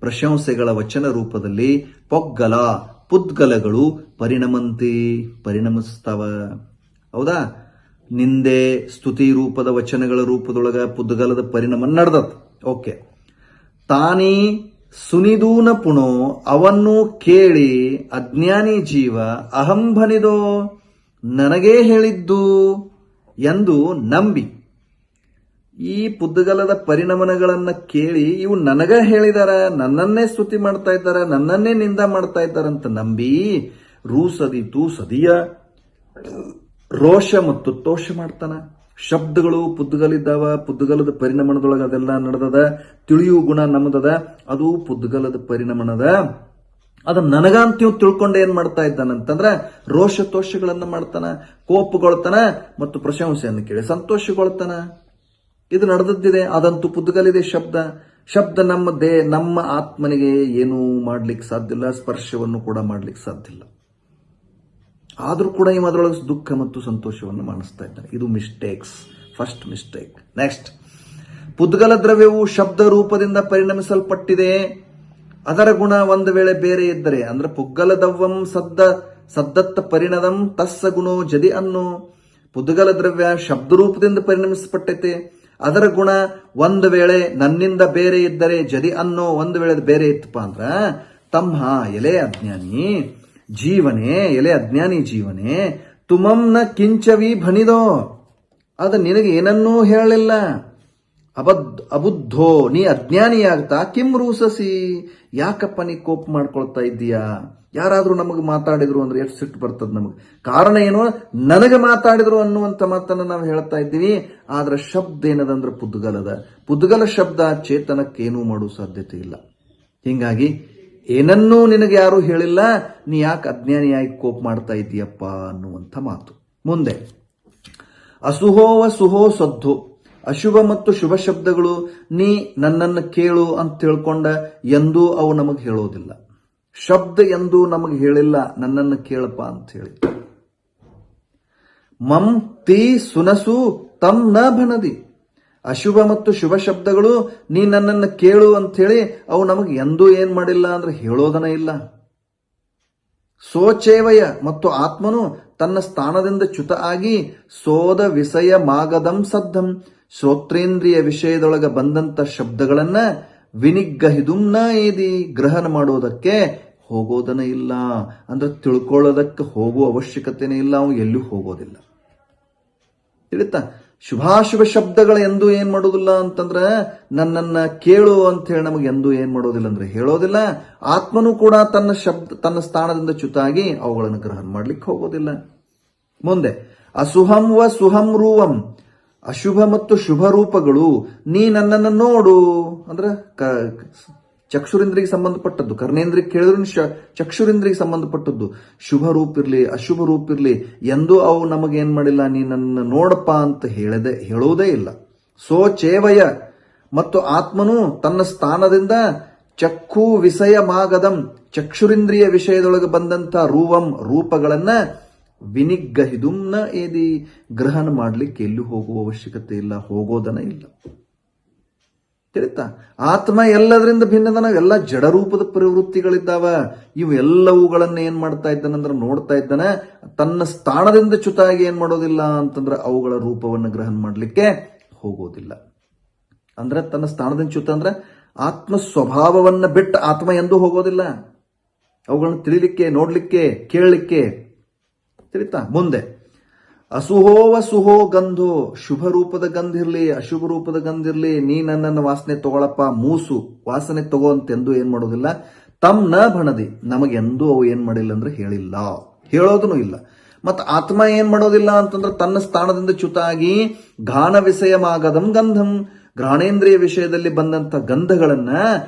ಪ್ರಶಂಸೆಗಳ ವಚನ ರೂಪದಲ್ಲಿ ಪೊಗ್ಗಲ ಪುದ್ಗಲಗಳು ಪರಿಣಮಿಸ್ತವ. ಹೌದಾ? ನಿಂದೆ ಸ್ತುತಿ ರೂಪದ ವಚನಗಳ ರೂಪದೊಳಗ ಪುದ್ಗಲದ ಪರಿಣಾಮ ನಡೆದತ್. ಓಕೆ. ತಾನಿ ಸುನಿದೂನ ಪುಣೋ ಅವನ್ನು ಕೇಳಿ ಅಜ್ಞಾನಿ ಜೀವ ಅಹಂಭನಿದೋ ನನಗೇ ಹೇಳಿದ್ದು ಎಂದು ನಂಬಿ, ಈ ಪುದ್ಗಲದ ಪರಿಣಾಮಗಳನ್ನ ಕೇಳಿ ಇವು ನನಗ ಹೇಳಿದಾರ, ನನ್ನನ್ನೇ ಸ್ತುತಿ ಮಾಡ್ತಾ ಇದ್ದಾರೆ, ನನ್ನನ್ನೇ ನಿಂದ ಮಾಡ್ತಾ ಇದ್ದಾರಂತ ನಂಬಿ ರೂಸದಿತು ಸದಿಯ ರೋಷ ಮತ್ತು ತೋಷ ಮಾಡ್ತಾನ. ಶಬ್ದಗಳು ಪುದ್ಗಲಿದ್ದಾವ, ಪುದ್ಗಲದ ಪರಿಣಾಮದೊಳಗೆ ಅದೆಲ್ಲ ನಡೆದದ. ತಿಳಿಯು ಗುಣ ನಮ್ಮದದ, ಅದು ಪುದ್ಗಲದ ಪರಿಣಾಮದ. ಅದನ್ನ ನನಗಂತೀವ್ ತಿಳ್ಕೊಂಡು ಏನ್ ಮಾಡ್ತಾ ಇದ್ದಾನಂತಂದ್ರ ರೋಷ ತೋಷಗಳನ್ನ ಮಾಡ್ತಾನ, ಕೋಪಗೊಳ್ತಾನ ಮತ್ತು ಪ್ರಶಂಸೆಯನ್ನು ಕೇಳಿ ಸಂತೋಷಗೊಳ್ತಾನ. ಇದು ನಡೆದದ್ದಿದೆ. ಅದಂತೂ ಪುದ್ಗಲಿದೆ. ಶಬ್ದ ನಮ್ಮ ಆತ್ಮನಿಗೆ ಏನೂ ಮಾಡ್ಲಿಕ್ಕೆ ಸಾಧ್ಯ ಇಲ್ಲ, ಸ್ಪರ್ಶವನ್ನು ಕೂಡ ಮಾಡ್ಲಿಕ್ಕೆ ಸಾಧ್ಯ ಇಲ್ಲ. ಆದ್ರೂ ಕೂಡ ಇವ ಅದರೊಳಗೆ ದುಃಖ ಮತ್ತು ಸಂತೋಷವನ್ನು ಮಾಡಿಸ್ತಾ ಇದ್ದಾನೆ. ಇದು ಮಿಸ್ಟೇಕ್ಸ್, ಫಸ್ಟ್ ಮಿಸ್ಟೇಕ್. ನೆಕ್ಸ್ಟ್, ಪುದ್ಗಲ ದ್ರವ್ಯವು ಶಬ್ದ ರೂಪದಿಂದ ಪರಿಣಮಿಸಲ್ಪಟ್ಟಿದೆ. ಅದರ ಗುಣ ಒಂದು ವೇಳೆ ಬೇರೆ ಇದ್ದರೆ, ಅಂದ್ರೆ ಪುಗ್ಗಲದವ್ವಂ ಸದ್ದತ್ತ ಪರಿಣದಂ ತಸ್ಸ ಗುಣೋ ಜದಿ ಅನ್ನೋ. ಪುದ್ಗಲ ದ್ರವ್ಯ ಶಬ್ದ ರೂಪದಿಂದ ಪರಿಣಮಿಸಲ್ಪಟ್ಟೈತೆ, ಅದರ ಗುಣ ಒಂದು ವೇಳೆ ನನ್ನಿಂದ ಬೇರೆ ಇದ್ದರೆ, ಜದಿ ಅನ್ನೋ ಒಂದು ವೇಳೆ ಬೇರೆ ಇತ್ತಪ್ಪ ಅಂದ್ರ, ತಮ್ಮ ಎಲೆ ಅಜ್ಞಾನಿ ಜೀವನೇ, ಎಲೆ ಅಜ್ಞಾನಿ ಜೀವನೇ, ತುಮಂನ ಕಿಂಚವಿ ಭಣಿದೋ, ಅದು ನಿನಗೆ ಏನನ್ನೂ ಹೇಳಲಿಲ್ಲ. ಅಬುದ್ಧೋ, ನೀ ಅಜ್ಞಾನಿಯಾಗ್ತಾ ಕಿಂ ರೂಸಸಿ, ಯಾಕಪ್ಪ ನೀ ಕೋಪ ಮಾಡ್ಕೊಳ್ತಾ ಇದ್ದೀಯಾ? ಯಾರಾದ್ರೂ ನಮಗೆ ಮಾತಾಡಿದ್ರು ಅಂದ್ರೆ ಎಷ್ಟು ಸಿಟ್ಟು ಬರ್ತದ ನಮಗೆ. ಕಾರಣ ಏನು? ನನಗೆ ಮಾತಾಡಿದ್ರು ಅನ್ನುವಂಥ ಮಾತನ್ನು ನಾವು ಹೇಳ್ತಾ ಇದ್ದೀವಿ. ಆದ್ರೆ ಶಬ್ದ ಏನದಂದ್ರೆ ಪುದ್ಗಲದ. ಪುದ್ಗಲ ಶಬ್ದ ಚೇತನಕ್ಕೇನೂ ಮಾಡೋ ಸಾಧ್ಯತೆ ಇಲ್ಲ. ಹಿಂಗಾಗಿ ಏನನ್ನೂ ನಿನಗೆ ಯಾರು ಹೇಳಿಲ್ಲ, ನೀ ಯಾಕೆ ಅಜ್ಞಾನಿಯಾಗಿ ಕೋಪ ಮಾಡ್ತಾ ಇದ್ದೀಯಪ್ಪ ಅನ್ನುವಂಥ ಮಾತು. ಮುಂದೆ ಅಸುಹೋವ ಸುಹೋ ಸದ್ದು, ಅಶುಭ ಮತ್ತು ಶುಭ ಶಬ್ದಗಳು ನೀ ನನ್ನನ್ನು ಕೇಳು ಅಂತ ತಿಳ್ಕೊಂಡ ಎಂದೂ ಅವು ನಮಗೆ ಹೇಳೋದಿಲ್ಲ. ಶಬ್ದ ಎಂದೂ ನಮಗೆ ಹೇಳಿಲ್ಲ ನನ್ನನ್ನು ಕೇಳಪ್ಪ ಅಂತ ಹೇಳಿ. ಮಂ ತೀ ಸುನಸು ತಂ ನ ಭನದಿ, ಅಶುಭ ಮತ್ತು ಶುಭ ಶಬ್ದಗಳು ನೀ ನನ್ನನ್ನು ಕೇಳು ಅಂತ ಹೇಳಿ ಅವು ನಮಗೆ ಎಂದೂ ಏನ್ ಮಾಡಿಲ್ಲ ಅಂದ್ರೆ ಹೇಳೋದನ ಇಲ್ಲ. ಸೋಚೇವಯ, ಮತ್ತು ಆತ್ಮನು ತನ್ನ ಸ್ಥಾನದಿಂದ ಚ್ಯುತ ಆಗಿ ಸೋದ ವಿಷಯ ಮಾಗದಂ ಸದ್ದಂ, ಶ್ರೋತ್ರೇಂದ್ರಿಯ ವಿಷಯದೊಳಗೆ ಬಂದಂತ ಶಬ್ದಗಳನ್ನ ವಿನಿಗ್ರಹಿದುಂನ ಏದಿ, ಗ್ರಹಣ ಮಾಡೋದಕ್ಕೆ ಹೋಗೋದನ ಇಲ್ಲ. ಅಂದ್ರೆ ತಿಳ್ಕೊಳ್ಳೋದಕ್ಕೆ ಹೋಗುವ ಅವಶ್ಯಕತೆನೇ ಇಲ್ಲ, ಅವನು ಎಲ್ಲೂ ಹೋಗೋದಿಲ್ಲ. ತಿಳಿತಾ? ಶುಭಾಶುಭ ಶಬ್ದಗಳ ಎಂದೂ ಏನ್ ಮಾಡೋದಿಲ್ಲ ಅಂತಂದ್ರೆ ನನ್ನನ್ನ ಕೇಳು ಅಂತ ಹೇಳಿ ನಮಗೆ ಎಂದೂ ಏನ್ ಮಾಡೋದಿಲ್ಲ ಅಂದ್ರೆ ಹೇಳೋದಿಲ್ಲ. ಆತ್ಮನು ಕೂಡ ತನ್ನ ಸ್ಥಾನದಿಂದ ಚ್ಯುತಾಗಿ ಅವುಗಳನ್ನು ಗ್ರಹಣ ಮಾಡ್ಲಿಕ್ಕೆ ಹೋಗೋದಿಲ್ಲ. ಮುಂದೆ ಅಸುಹಂ ವ ಸುಹಂ ರೂವಂ, ಅಶುಭ ಮತ್ತು ಶುಭ ರೂಪಗಳು ನೀ ನನ್ನನ್ನು ನೋಡು ಅಂದ್ರೆ ಚಕ್ಷುರಿಂದ್ರಿಗೆ ಸಂಬಂಧಪಟ್ಟದ್ದು, ಕರ್ಣೇಂದ್ರಿಗೆ ಕೇಳಿದ್ರು ಚಕ್ಷುರಿಂದ್ರಿಗೆ ಸಂಬಂಧಪಟ್ಟದ್ದು. ಶುಭ ರೂಪ ಇರ್ಲಿ ಅಶುಭ ರೂಪ ಇರ್ಲಿ ಎಂದೂ ಅವು ನಮಗೇನ್ ಮಾಡಿಲ್ಲ, ನೀ ನನ್ನ ನೋಡಪ್ಪ ಅಂತ ಹೇಳೋದೇ ಇಲ್ಲ. ಸೋಚೇವಯ, ಮತ್ತು ಆತ್ಮನು ತನ್ನ ಸ್ಥಾನದಿಂದ ಚಕ್ಷು ವಿಷಯ ಮಾಗದಂ, ಚಕ್ಷುರಿಂದ್ರಿಯ ವಿಷಯದೊಳಗೆ ಬಂದಂತ ರೂವಂ ರೂಪಗಳನ್ನ ವಿನಿಗ್ರಹಿದುಂನ ಏದಿ, ಗ್ರಹಣ ಮಾಡ್ಲಿಕ್ಕೆ ಎಲ್ಲೂ ಹೋಗುವ ಅವಶ್ಯಕತೆ ಇಲ್ಲ, ಹೋಗೋದನ ಇಲ್ಲ. ತಿಳಿತಾ? ಆತ್ಮ ಎಲ್ಲದರಿಂದ ಭಿನ್ನದನ. ಎಲ್ಲ ಜಡರೂಪದ ಪ್ರವೃತ್ತಿಗಳಿದ್ದಾವ. ಇವು ಎಲ್ಲವುಗಳನ್ನ ಏನ್ ಮಾಡ್ತಾ ಇದ್ದಾನಂದ್ರೆ ನೋಡ್ತಾ ಇದ್ದಾನೆ. ತನ್ನ ಸ್ಥಾನದಿಂದ ಚ್ಯುತಾಗಿ ಏನ್ ಮಾಡೋದಿಲ್ಲ ಅಂತಂದ್ರೆ ಅವುಗಳ ರೂಪವನ್ನು ಗ್ರಹಣ ಮಾಡ್ಲಿಕ್ಕೆ ಹೋಗೋದಿಲ್ಲ. ಅಂದ್ರೆ ತನ್ನ ಸ್ಥಾನದಿಂದ ಚ್ಯುತ ಅಂದ್ರೆ ಆತ್ಮ ಸ್ವಭಾವವನ್ನ ಬಿಟ್ಟು ಆತ್ಮ ಎಂದೂ ಹೋಗೋದಿಲ್ಲ. ಅವುಗಳನ್ನ ತಿಳಿಲಿಕ್ಕೆ, ನೋಡ್ಲಿಕ್ಕೆ, ಕೇಳಲಿಕ್ಕೆ. ತಿಳಿತಾ? ಮುಂದೆ ಅಸುಹೋವ ಸುಹೋ ಗಂಧೋ, ಶುಭ ರೂಪದ ಗಂಧ ಇರ್ಲಿ ಅಶುಭ ರೂಪದ ಗಂಧ ಇರ್ಲಿ ನೀ ನನ್ನನ್ನು ವಾಸನೆ ತಗೊಳಪ್ಪ, ಮೂಸು ವಾಸನೆ ತಗೋ ಅಂತೆಂದೂ ಏನ್ ಮಾಡೋದಿಲ್ಲ. ತಮ್ ನ ಭಣದಿ, ನಮಗೆಂದೂ ಅವು ಏನ್ ಮಾಡಿಲ್ಲ ಅಂದ್ರೆ ಹೇಳಿಲ್ಲ, ಹೇಳೋದನು ಇಲ್ಲ. ಮತ್ತ ಆತ್ಮ ಏನ್ ಮಾಡೋದಿಲ್ಲ ಅಂತಂದ್ರೆ ತನ್ನ ಸ್ಥಾನದಿಂದ ಚ್ಯುತ ಆಗಿ ಘಾನ ವಿಷಯಮಾಗದಂ ಗಂಧಂ, ಘ್ರಾಣೇಂದ್ರಿಯ ವಿಷಯದಲ್ಲಿ ಬಂದಂತ ಗಂಧಗಳನ್ನ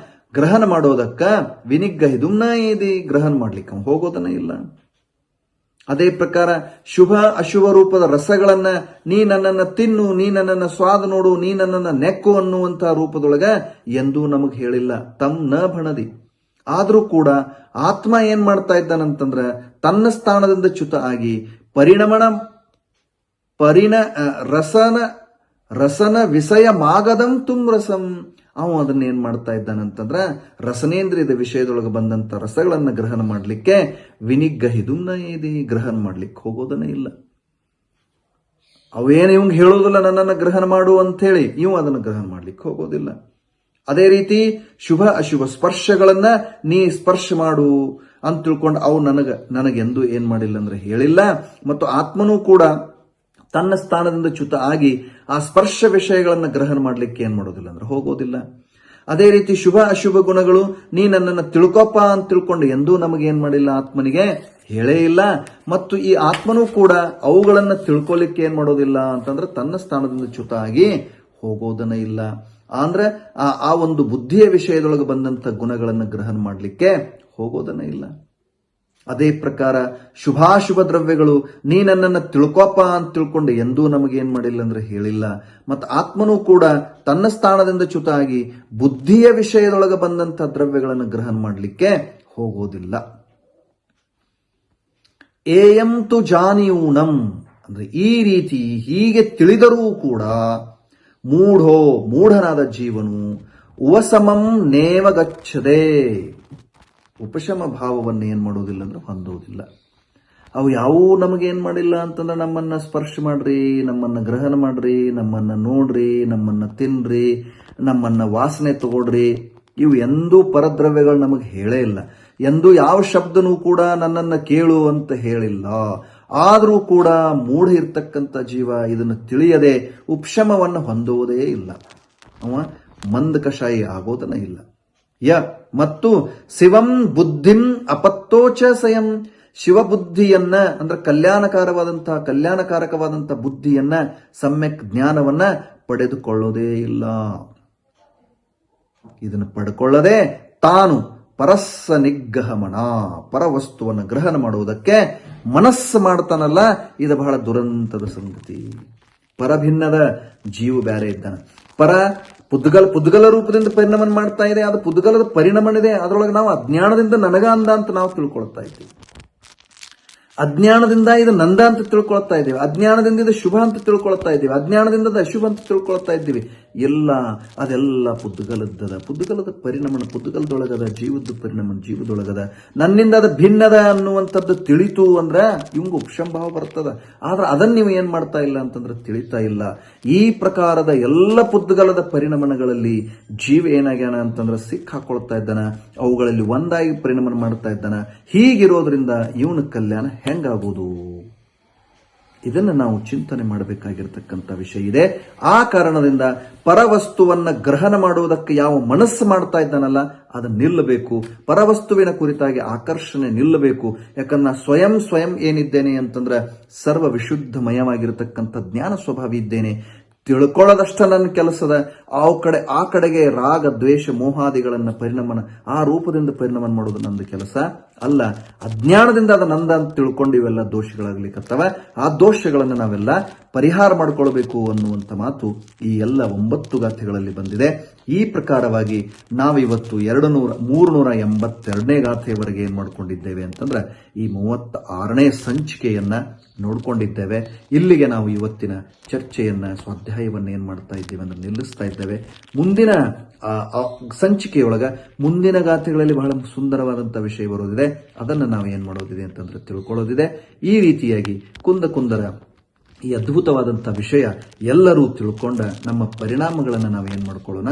ಗ್ರಹಣ ಮಾಡೋದಕ್ಕ ವಿನಿಗ್ರಹಿದುಂನ ಏದಿ, ಗ್ರಹಣ ಮಾಡ್ಲಿಕ್ಕೆ ಹೋಗೋದನ್ನ ಇಲ್ಲ. ಅದೇ ಪ್ರಕಾರ ಶುಭ ಅಶುಭ ರೂಪದ ರಸಗಳನ್ನ ನೀ ನನ್ನನ್ನ ತಿನ್ನು, ನೀ ನನ್ನನ್ನ ಸ್ವಾದ ನೋಡು, ನೀ ನನ್ನನ್ನ ನೆಕ್ಕು ಅನ್ನುವಂತ ರೂಪದೊಳಗ ಎಂದೂ ನಮಗ್ ಹೇಳಿಲ್ಲ. ತಮ್ ನ ಭಣದಿ. ಆದ್ರೂ ಕೂಡ ಆತ್ಮ ಏನ್ ಮಾಡ್ತಾ ಇದ್ದಾನಂತಂದ್ರ ತನ್ನ ಸ್ಥಾನದಿಂದ ಚ್ಯುತ ಆಗಿ ರಸನ ವಿಷಯ ಮಾಗದಂ ತುಂ ರಸಂ, ಅವ ಅದನ್ನ ಏನ್ ಮಾಡ್ತಾ ಇದ್ದಾನಂತಂದ್ರ ರಸನೇಂದ್ರಿಯದ ವಿಷಯದೊಳಗೆ ಬಂದಂತ ರಸಗಳನ್ನ ಗ್ರಹಣ ಮಾಡ್ಲಿಕ್ಕೆ ವಿನಿಗ್ರಹಿದುಂನ ಏದಿ, ಗ್ರಹಣ ಮಾಡ್ಲಿಕ್ಕೆ ಹೋಗೋದನ್ನ ಇಲ್ಲ. ಅವೇನು ಇವಂಗ್ ಹೇಳೋದಿಲ್ಲ ನನ್ನನ್ನು ಗ್ರಹಣ ಮಾಡು ಅಂತ ಹೇಳಿ, ಇವು ಅದನ್ನು ಗ್ರಹಣ ಮಾಡ್ಲಿಕ್ಕೆ ಹೋಗೋದಿಲ್ಲ. ಅದೇ ರೀತಿ ಶುಭ ಅಶುಭ ಸ್ಪರ್ಶಗಳನ್ನ ನೀ ಸ್ಪರ್ಶ ಮಾಡು ಅಂತ ತಿಳ್ಕೊಂಡು ಅವು ನನಗೆಂದೂ ಏನ್ ಮಾಡಿಲ್ಲ ಅಂದ್ರೆ ಹೇಳಿಲ್ಲ. ಮತ್ತು ಆತ್ಮನೂ ಕೂಡ ತನ್ನ ಸ್ಥಾನದಿಂದ ಚ್ಯುತ ಆಗಿ ಆ ಸ್ಪರ್ಶ ವಿಷಯಗಳನ್ನು ಗ್ರಹಣ ಮಾಡ್ಲಿಕ್ಕೆ ಏನ್ ಮಾಡೋದಿಲ್ಲ ಅಂದ್ರೆ ಹೋಗೋದಿಲ್ಲ. ಅದೇ ರೀತಿ ಶುಭ ಅಶುಭ ಗುಣಗಳು ನೀ ನನ್ನನ್ನು ತಿಳ್ಕೊಪ್ಪ ಅಂತ ತಿಳ್ಕೊಂಡು ಎಂದೂ ನಮಗೇನ್ ಮಾಡಿಲ್ಲ, ಆತ್ಮನಿಗೆ ಹೇಳೇ ಇಲ್ಲ. ಮತ್ತು ಈ ಆತ್ಮನೂ ಕೂಡ ಅವುಗಳನ್ನ ತಿಳ್ಕೊಲಿಕ್ಕೆ ಏನ್ ಮಾಡೋದಿಲ್ಲ ಅಂತಂದ್ರೆ ತನ್ನ ಸ್ಥಾನದಿಂದ ಚ್ಯುತ ಆಗಿ ಹೋಗೋದನ್ನ ಇಲ್ಲ. ಅಂದ್ರೆ ಆ ಒಂದು ಬುದ್ಧಿಯ ವಿಷಯದೊಳಗೆ ಬಂದಂತ ಗುಣಗಳನ್ನು ಗ್ರಹಣ ಮಾಡ್ಲಿಕ್ಕೆ ಹೋಗೋದನ್ನ ಇಲ್ಲ. ಅದೇ ಪ್ರಕಾರ ಶುಭಾಶುಭ ದ್ರವ್ಯಗಳು ನೀ ನನ್ನನ್ನು ತಿಳ್ಕೊಪ್ಪ ಅಂತ ತಿಳ್ಕೊಂಡು ಎಂದೂ ನಮಗೇನ್ ಮಾಡಿಲ್ಲ ಅಂದ್ರೆ ಹೇಳಿಲ್ಲ. ಮತ್ತು ಆತ್ಮನೂ ಕೂಡ ತನ್ನ ಸ್ಥಾನದಿಂದ ಚ್ಯುತ ಆಗಿ ಬುದ್ಧಿಯ ವಿಷಯದೊಳಗೆ ಬಂದಂತ ದ್ರವ್ಯಗಳನ್ನು ಗ್ರಹಣ ಮಾಡಲಿಕ್ಕೆ ಹೋಗೋದಿಲ್ಲ. ಏಯಂ ತು ಜಾನಿಯೂನಂ, ಅಂದ್ರೆ ಈ ರೀತಿ ಹೀಗೆ ತಿಳಿದರೂ ಕೂಡ ಮೂಢನಾದ ಜೀವನು ಉಪಶಮಂ ನೇವ ಗಚ್ಚದೆ, ಉಪಶಮ ಭಾವವನ್ನು ಏನ್ ಮಾಡೋದಿಲ್ಲ ಅಂದ್ರೆ ಹೊಂದೋದಿಲ್ಲ. ಅವು ಯಾವೂ ನಮಗೇನ್ ಮಾಡಿಲ್ಲ ಅಂತಂದ್ರೆ ನಮ್ಮನ್ನ ಸ್ಪರ್ಶ ಮಾಡ್ರಿ, ನಮ್ಮನ್ನ ಗ್ರಹಣ ಮಾಡ್ರಿ, ನಮ್ಮನ್ನ ನೋಡ್ರಿ, ನಮ್ಮನ್ನ ತಿನ್ರಿ, ನಮ್ಮನ್ನ ವಾಸನೆ ತಗೊಳ್ರಿ, ಇವು ಎಂದೂ ಪರದ್ರವ್ಯಗಳು ನಮಗೆ ಹೇಳೇ ಇಲ್ಲ. ಎಂದೂ ಯಾವ ಶಬ್ದನೂ ಕೂಡ ನನ್ನನ್ನ ಕೇಳು ಅಂತ ಹೇಳಿಲ್ಲ. ಆದರೂ ಕೂಡ ಮೂಢ ಇರ್ತಕ್ಕಂಥ ಜೀವ ಇದನ್ನು ತಿಳಿಯದೆ ಉಪಶಮವನ್ನು ಹೊಂದುವುದೇ ಇಲ್ಲ. ಅವ ಮಂದ ಕಷಾಯಿ ಆಗೋದನ್ನ ಇಲ್ಲ. ಮತ್ತು ಶಿವಂ ಬುದ್ಧಿಂ ಅಪತ್ತೋಚ ಸ್ವಯಂ, ಶಿವಬುದ್ಧಿಯನ್ನ ಅಂದ್ರೆ ಕಲ್ಯಾಣಕಾರಕವಾದಂತಹ ಬುದ್ಧಿಯನ್ನ, ಸಮ್ಯಕ್ ಜ್ಞಾನವನ್ನ ಪಡೆದುಕೊಳ್ಳೋದೇ ಇಲ್ಲ. ಇದನ್ನು ಪಡ್ಕೊಳ್ಳದೆ ತಾನು ಪರಸ್ಸ ನಿಗ್ರಹಮಣ, ಪರವಸ್ತುವನ್ನು ಗ್ರಹಣ ಮಾಡುವುದಕ್ಕೆ ಮನಸ್ಸು ಮಾಡ್ತಾನಲ್ಲ, ಇದು ಬಹಳ ದುರಂತದ ಸಂಗತಿ. ಪರಭಿನ್ನದ ಜೀವ ಬೇರೆ ಇದ್ದಾನೆ. ಪುದ್ಗಲ ರೂಪದಿಂದ ಪರಿಣಾಮ ಮಾಡ್ತಾ ಇದೆ. ಅದು ಪುದ್ಗಲದ ಪರಿಣಾಮನಿದೆ. ಅದರೊಳಗೆ ನಾವು ಅಜ್ಞಾನದಿಂದ ನನಗ ಅಂದ ಅಂತ ನಾವು ತಿಳ್ಕೊಳ್ತಾ ಇದ್ದೀವಿ. ಅಜ್ಞಾನದಿಂದ ಇದು ನಂದ ಅಂತ ತಿಳ್ಕೊಳ್ತಾ ಇದ್ದೀವಿ. ಅಜ್ಞಾನದಿಂದ ಇದು ಶುಭ ಅಂತ ತಿಳ್ಕೊಳ್ತಾ ಇದ್ದೀವಿ. ಅಜ್ಞಾನದಿಂದ ಅದು ಅಶುಭ ಅಂತ ತಿಳ್ಕೊಳ್ತಾ ಇದ್ದೀವಿ. ಅದೆಲ್ಲ ಪುದ್ಗಲದ ಪರಿಣಾಮ ಪುದ್ಗಲದೊಳಗದ, ಜೀವದ ಪರಿಣಾಮ ಜೀವದೊಳಗದ. ನನ್ನಿಂದ ಅದು ಭಿನ್ನದ ಅನ್ನುವಂಥದ್ದು ತಿಳಿತು ಅಂದ್ರೆ ಇವಂಗ ಉಪಶಂಭಾವ ಬರ್ತದ. ಆದ್ರೆ ಅದನ್ನ ನೀವು ಏನ್ ಮಾಡ್ತಾ ಇಲ್ಲ ಅಂತಂದ್ರೆ ತಿಳಿತಾ ಇಲ್ಲ. ಈ ಪ್ರಕಾರದ ಎಲ್ಲ ಪುದ್ಗಲದ ಪರಿಣಾಮಗಳಲ್ಲಿ ಜೀವ ಏನಾಗ್ಯಾನ ಅಂತಂದ್ರೆ ಸಿಕ್ಕಾಕೊಳ್ತಾ ಇದ್ದಾನ, ಅವುಗಳಲ್ಲಿ ಒಂದಾಗಿ ಪರಿಣಾಮ ಮಾಡ್ತಾ ಇದ್ದಾನ. ಹೀಗಿರೋದ್ರಿಂದ ಇವನ ಕಲ್ಯಾಣ ಹೆಂಗಾಗುವುದು? ಇದನ್ನು ನಾವು ಚಿಂತನೆ ಮಾಡಬೇಕಾಗಿರ್ತಕ್ಕಂಥ ವಿಷಯ ಇದೆ. ಆ ಕಾರಣದಿಂದ ಪರವಸ್ತುವನ್ನ ಗ್ರಹಣ ಮಾಡುವುದಕ್ಕೆ ಯಾವ ಮನಸ್ಸು ಮಾಡ್ತಾ ಇದ್ದಾನಲ್ಲ, ಅದು ನಿಲ್ಲಬೇಕು. ಪರವಸ್ತುವಿನ ಕುರಿತಾಗಿ ಆಕರ್ಷಣೆ ನಿಲ್ಲಬೇಕು. ಯಾಕಂದ್ರೆ ಸ್ವಯಂ ಏನಿದ್ದೇನೆ ಅಂತಂದ್ರೆ ಸರ್ವ ವಿಶುದ್ಧಮಯವಾಗಿರತಕ್ಕಂಥ ಜ್ಞಾನ ಸ್ವಭಾವಿ ಇದ್ದೇನೆ. ತಿಳ್ಕೊಳ್ಳೋದಷ್ಟ ನನ್ನ ಕೆಲಸದ. ಆ ಕಡೆಗೆ ರಾಗ ದ್ವೇಷ ಮೋಹಾದಿಗಳನ್ನ ಪರಿಣಾಮನ ಆ ರೂಪದಿಂದ ಪರಿಣಾಮ ಮಾಡೋದು ನಂದು ಕೆಲಸ ಅಲ್ಲ. ಅಜ್ಞಾನದಿಂದ ಅದು ನಂದ ಅಂತ ತಿಳ್ಕೊಂಡು ಇವೆಲ್ಲ ದೋಷಗಳಾಗ್ಲಿಕ್ಕತ್ತವ. ಆ ದೋಷಗಳನ್ನು ನಾವೆಲ್ಲ ಪರಿಹಾರ ಮಾಡಿಕೊಳ್ಬೇಕು ಅನ್ನುವಂಥ ಮಾತು ಈ ಎಲ್ಲ 9 ಗಾಥೆಗಳಲ್ಲಿ ಬಂದಿದೆ. ಈ ಪ್ರಕಾರವಾಗಿ ನಾವಿವತ್ತು 382ನೇ ಗಾಥೆಯವರೆಗೆ ಏನ್ ಮಾಡ್ಕೊಂಡಿದ್ದೇವೆ ಅಂತಂದ್ರೆ ಈ 36ನೇ ಸಂಚಿಕೆಯನ್ನ ನೋಡ್ಕೊಂಡಿದ್ದೇವೆ. ಇಲ್ಲಿಗೆ ನಾವು ಇವತ್ತಿನ ಚರ್ಚೆಯನ್ನ, ಸ್ವಾಧ್ಯಾಯವನ್ನ ಏನ್ ಮಾಡ್ತಾ ಇದ್ದೇವೆ ಅಂದ್ರೆ ನಿಲ್ಲಿಸ್ತಾ ಇದ್ದೇವೆ. ಮುಂದಿನ ಸಂಚಿಕೆಯೊಳಗ ಮುಂದಿನ ಗಾಥೆಗಳಲ್ಲಿ ಬಹಳ ಸುಂದರವಾದಂತಹ ವಿಷಯ ಬರೋದಿದೆ. ಅದನ್ನು ನಾವು ಏನ್ ಮಾಡೋದಿದೆ ಅಂತಂದ್ರೆ ತಿಳ್ಕೊಳ್ಳೋದಿದೆ. ಈ ರೀತಿಯಾಗಿ ಕುಂದರ ಈ ಅದ್ಭುತವಾದಂತಹ ವಿಷಯ ಎಲ್ಲರೂ ತಿಳ್ಕೊಂಡ ನಮ್ಮ ಪರಿಣಾಮಗಳನ್ನು ನಾವು ಏನ್ ಮಾಡ್ಕೊಳ್ಳೋಣ,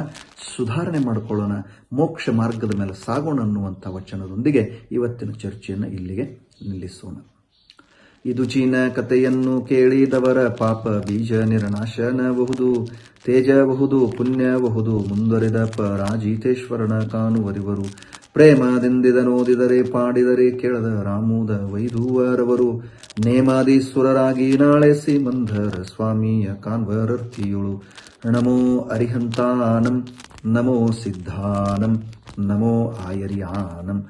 ಸುಧಾರಣೆ ಮಾಡ್ಕೊಳ್ಳೋಣ, ಮೋಕ್ಷ ಮಾರ್ಗದ ಮೇಲೆ ಸಾಗೋಣ ಅನ್ನುವಂಥ ವಚನದೊಂದಿಗೆ ಇವತ್ತಿನ ಚರ್ಚೆಯನ್ನು ಇಲ್ಲಿಗೆ ನಿಲ್ಲಿಸೋಣ. ಇದು ಚೀನ ಕಥೆಯನ್ನು ಕೇಳಿದವರ ಪಾಪ ಬೀಜ ನಿರ್ನಾಶನಬಹುದು, ತೇಜಬಹುದು, ಪುಣ್ಯಬಹುದು, ಮುಂದುವರೆದ ಪರಾಜಿತೇಶ್ವರನ ಕಾಣುವರಿವರು. ಪ್ರೇಮದಿಂದಿದನೋದಿದರೆ ಪಾಡಿದರೆ ಕೇಳದ ರಾಮೂದ ವೈದೂವರವರು. ನೇಮಾದೀಶ್ವರರಾಗಿ ನಾಳೆ ಸಿಮಂಧರ ಸ್ವಾಮಿಯ ಕಾನ್ವರರ್ಥಿಯುಳು. ನಮೋ ಅರಿಹಂತಾನಂ, ನಮೋ ಸಿದ್ಧಾನಂ, ನಮೋ ಆಯರ್ಯಾನಂ,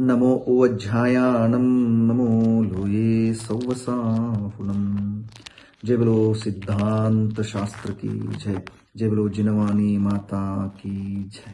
ನಮೋ ಓಜ್ಜಾಯಾನಂ, ನಮೋ ಲೋಯೇ ಸೌವಸಾಹುನಂ. जय बोलो सिद्धांत शास्त्र की जय, जय बोलो जिनवानी माता की जय.